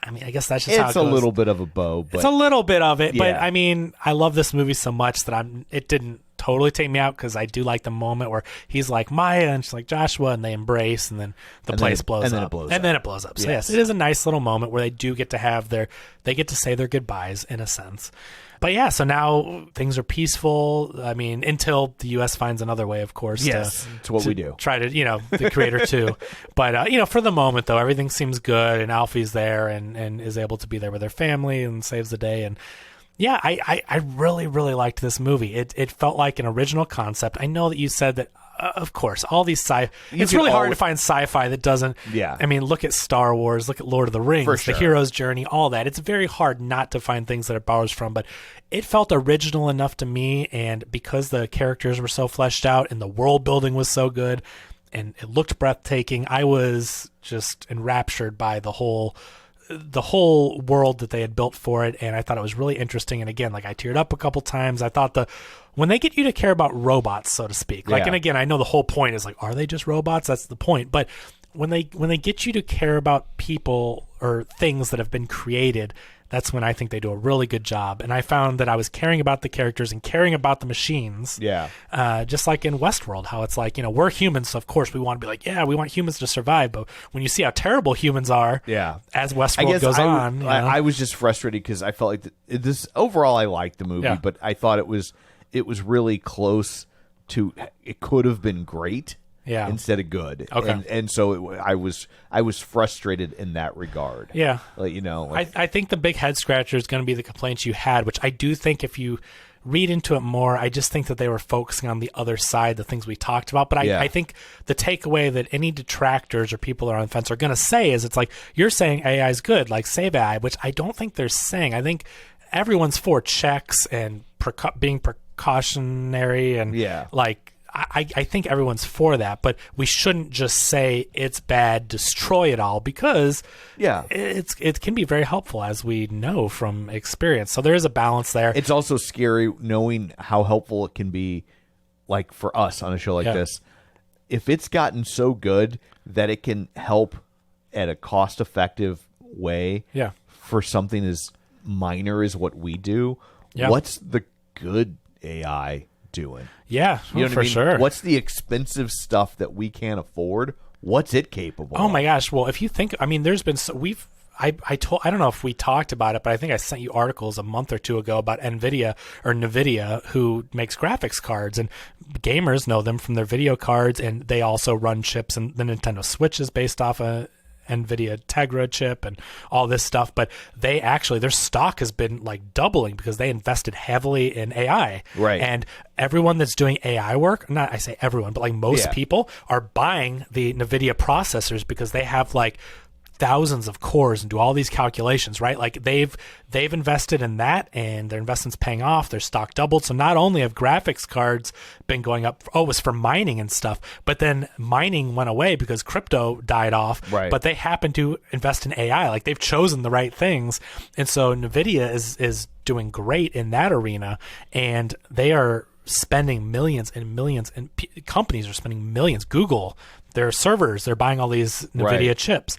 I guess that's just how it goes. It's a little bit of a bow. But, it's a little bit of it, but I mean, I love this movie so much that it didn't totally take me out, because I do like the moment where he's like Maya and she's like Joshua, and they embrace, and then the place blows up. And then it blows up. So yes, it is a nice little moment where they do get to they get to say their goodbyes in a sense. But yeah, so now things are peaceful. I mean, until the U.S. finds another way, of course. Yes, it's what we do. Try to, the creator too. But, for the moment, though, everything seems good, and Alfie's there and is able to be there with their family and saves the day. And yeah, I really, really liked this movie. It felt like an original concept. I know that you said that, of course, all these it's really hard to find sci-fi that doesn't. Yeah. I mean, look at Star Wars, look at Lord of the Rings, The Hero's Journey, all that. It's very hard not to find things that it borrows from, but it felt original enough to me, and because the characters were so fleshed out and the world building was so good and it looked breathtaking, I was just enraptured by the whole world that they had built for it, and I thought it was really interesting. And again, like, I teared up a couple times. I thought when they get you to care about robots, so to speak, like, and again, I know the whole point is like, are they just robots? That's the point. But when they get you to care about people or things that have been created, that's when I think they do a really good job. And I found that I was caring about the characters and caring about the machines. Yeah. Just like in Westworld, how it's like, we're humans, so of course we want to be like, yeah, we want humans to survive. But when you see how terrible humans are, as Westworld goes on. I was just frustrated because I felt like this overall, I liked the movie, but I thought it was really close to, it could have been great. Yeah. Instead of good. Okay. And so I was frustrated in that regard. Yeah. I think the big head scratcher is going to be the complaints you had, which I do think if you read into it more, I just think that they were focusing on the other side, the things we talked about. But I think the takeaway that any detractors or people that are on the fence are going to say is, it's like, you're saying AI is good, like save AI, which I don't think they're saying. I think everyone's for checks and being precautionary and like, I think everyone's for that, but we shouldn't just say it's bad, destroy it all, because it can be very helpful, as we know from experience. So there is a balance there. It's also scary knowing how helpful it can be, like for us on a show like this. If it's gotten so good that it can help at a cost-effective way for something as minor as what we do, what's the good AI doing? Yeah, for sure. What's the expensive stuff that we can't afford? What's it capable of? My gosh. Well, if you think, I mean, there's been, I don't know if we talked about it, but I think I sent you articles a month or two ago about NVIDIA, who makes graphics cards, and gamers know them from their video cards, and they also run chips, and the Nintendo Switch is based off a NVIDIA Tegra chip and all this stuff, but they actually, their stock has been like doubling because they invested heavily in AI. Right. And everyone that's doing AI work, not I say everyone, but like most people are buying the NVIDIA processors because they have like thousands of cores and do all these calculations, right? Like they've invested in that, and their investment's paying off. Their stock doubled. So not only have graphics cards been going up, it was for mining and stuff, but then mining went away because crypto died off. Right. But they happen to invest in AI. Like they've chosen the right things. And so NVIDIA is doing great in that arena, and they are spending millions and millions, and companies are spending millions. Google, their servers, they're buying all these NVIDIA chips.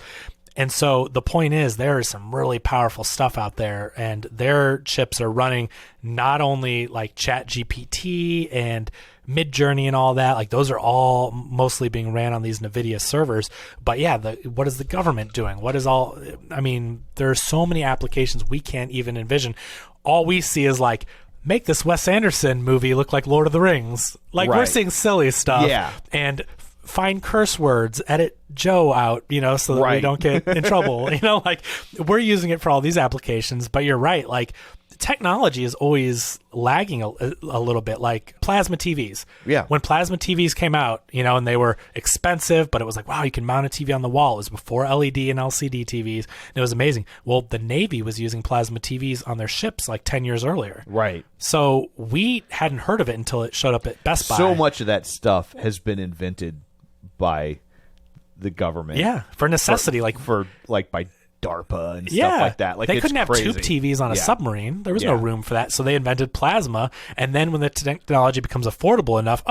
And so the point is, there is some really powerful stuff out there, and their chips are running not only like ChatGPT and Midjourney and all that, like those are all mostly being ran on these NVIDIA servers. But yeah, what is the government doing? There are so many applications we can't even envision. All we see is like, make this Wes Anderson movie look like Lord of the Rings. Like we're seeing silly stuff. Yeah. And find curse words, edit Joe out, so that we don't get in trouble. Like we're using it for all these applications, but you're right. Like technology is always lagging a little bit, like plasma TVs. Yeah. When plasma TVs came out, and they were expensive, but it was like, wow, you can mount a TV on the wall. It was before LED and LCD TVs. And it was amazing. Well, the Navy was using plasma TVs on their ships like 10 years earlier. Right. So we hadn't heard of it until it showed up at Best Buy. So much of that stuff has been invented by the government. Yeah, for necessity, by DARPA and stuff like that. Like they it's couldn't have crazy. tube TVs on a submarine. There was no room for that, so they invented plasma. And then when the technology becomes affordable enough,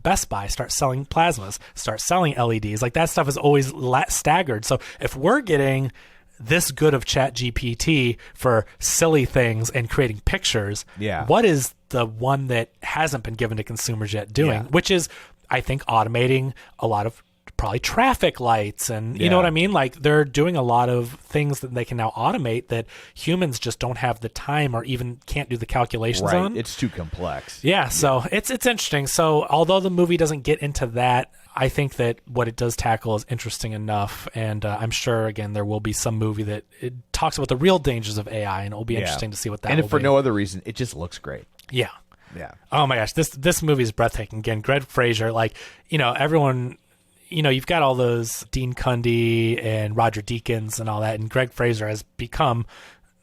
Best Buy starts selling plasmas, starts selling LEDs. Like that stuff is always staggered. So if we're getting this good of ChatGPT for silly things and creating pictures, what is the one that hasn't been given to consumers yet doing? Which is, I think, automating a lot of probably traffic lights, and you know what I mean? Like they're doing a lot of things that they can now automate that humans just don't have the time or even can't do the calculations on. It's too complex. So it's interesting. So although the movie doesn't get into that, I think that what it does tackle is interesting enough, and I'm sure, again, there will be some movie that it talks about the real dangers of AI, and it'll be interesting to see what that will be. And if for no other reason, it just looks great. Yeah. Yeah. Oh my gosh, this movie is breathtaking. Again, Greg Fraser, like, everyone, you've got all those Dean Cundy and Roger Deakins and all that, and Greg Fraser has become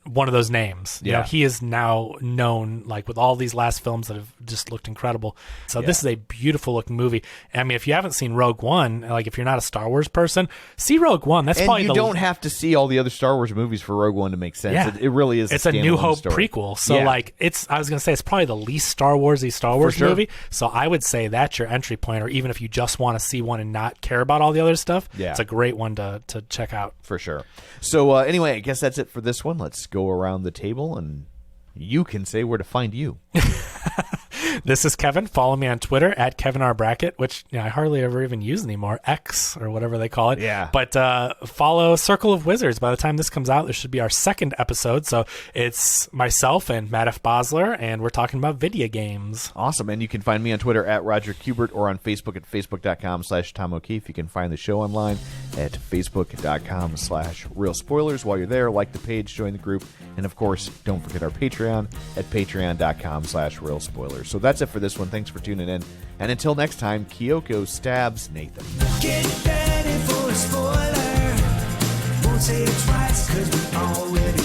one of those names. He is now known, like, with all these last films that have just looked incredible. So this is a beautiful looking movie. I mean, if you haven't seen Rogue One, like if you're not a Star Wars person, see Rogue One. That's probably you don't have to see all the other Star Wars movies for Rogue One to make sense. Yeah. It really is. It's a New Hope story. prequel. So like I was going to say it's probably the least Star Warsy Star Wars movie. So I would say that's your entry point, or even if you just want to see one and not care about all the other stuff, it's a great one to check out. For sure. So anyway, I guess that's it for this one. Let's go around the table and you can say where to find you. This is Kevin. Follow me on Twitter at Kevin R. Brackett, which I hardly ever even use anymore. X or whatever they call it. Yeah. But follow Circle of Wizards. By the time this comes out, there should be our second episode. So it's myself and Matt F. Bosler, and we're talking about video games. Awesome. And you can find me on Twitter at Roger Kubert or on Facebook at facebook.com/Tom O'Keefe. You can find the show online at facebook.com/Real Spoilers. While you're there, like the page, join the group, and of course, don't forget our Patreon at patreon.com/Real Spoilers. So that's it for this one. Thanks for tuning in. And until next time, Kyoko stabs Nathan. Get ready for a spoiler. Won't say it twice, 'cause we already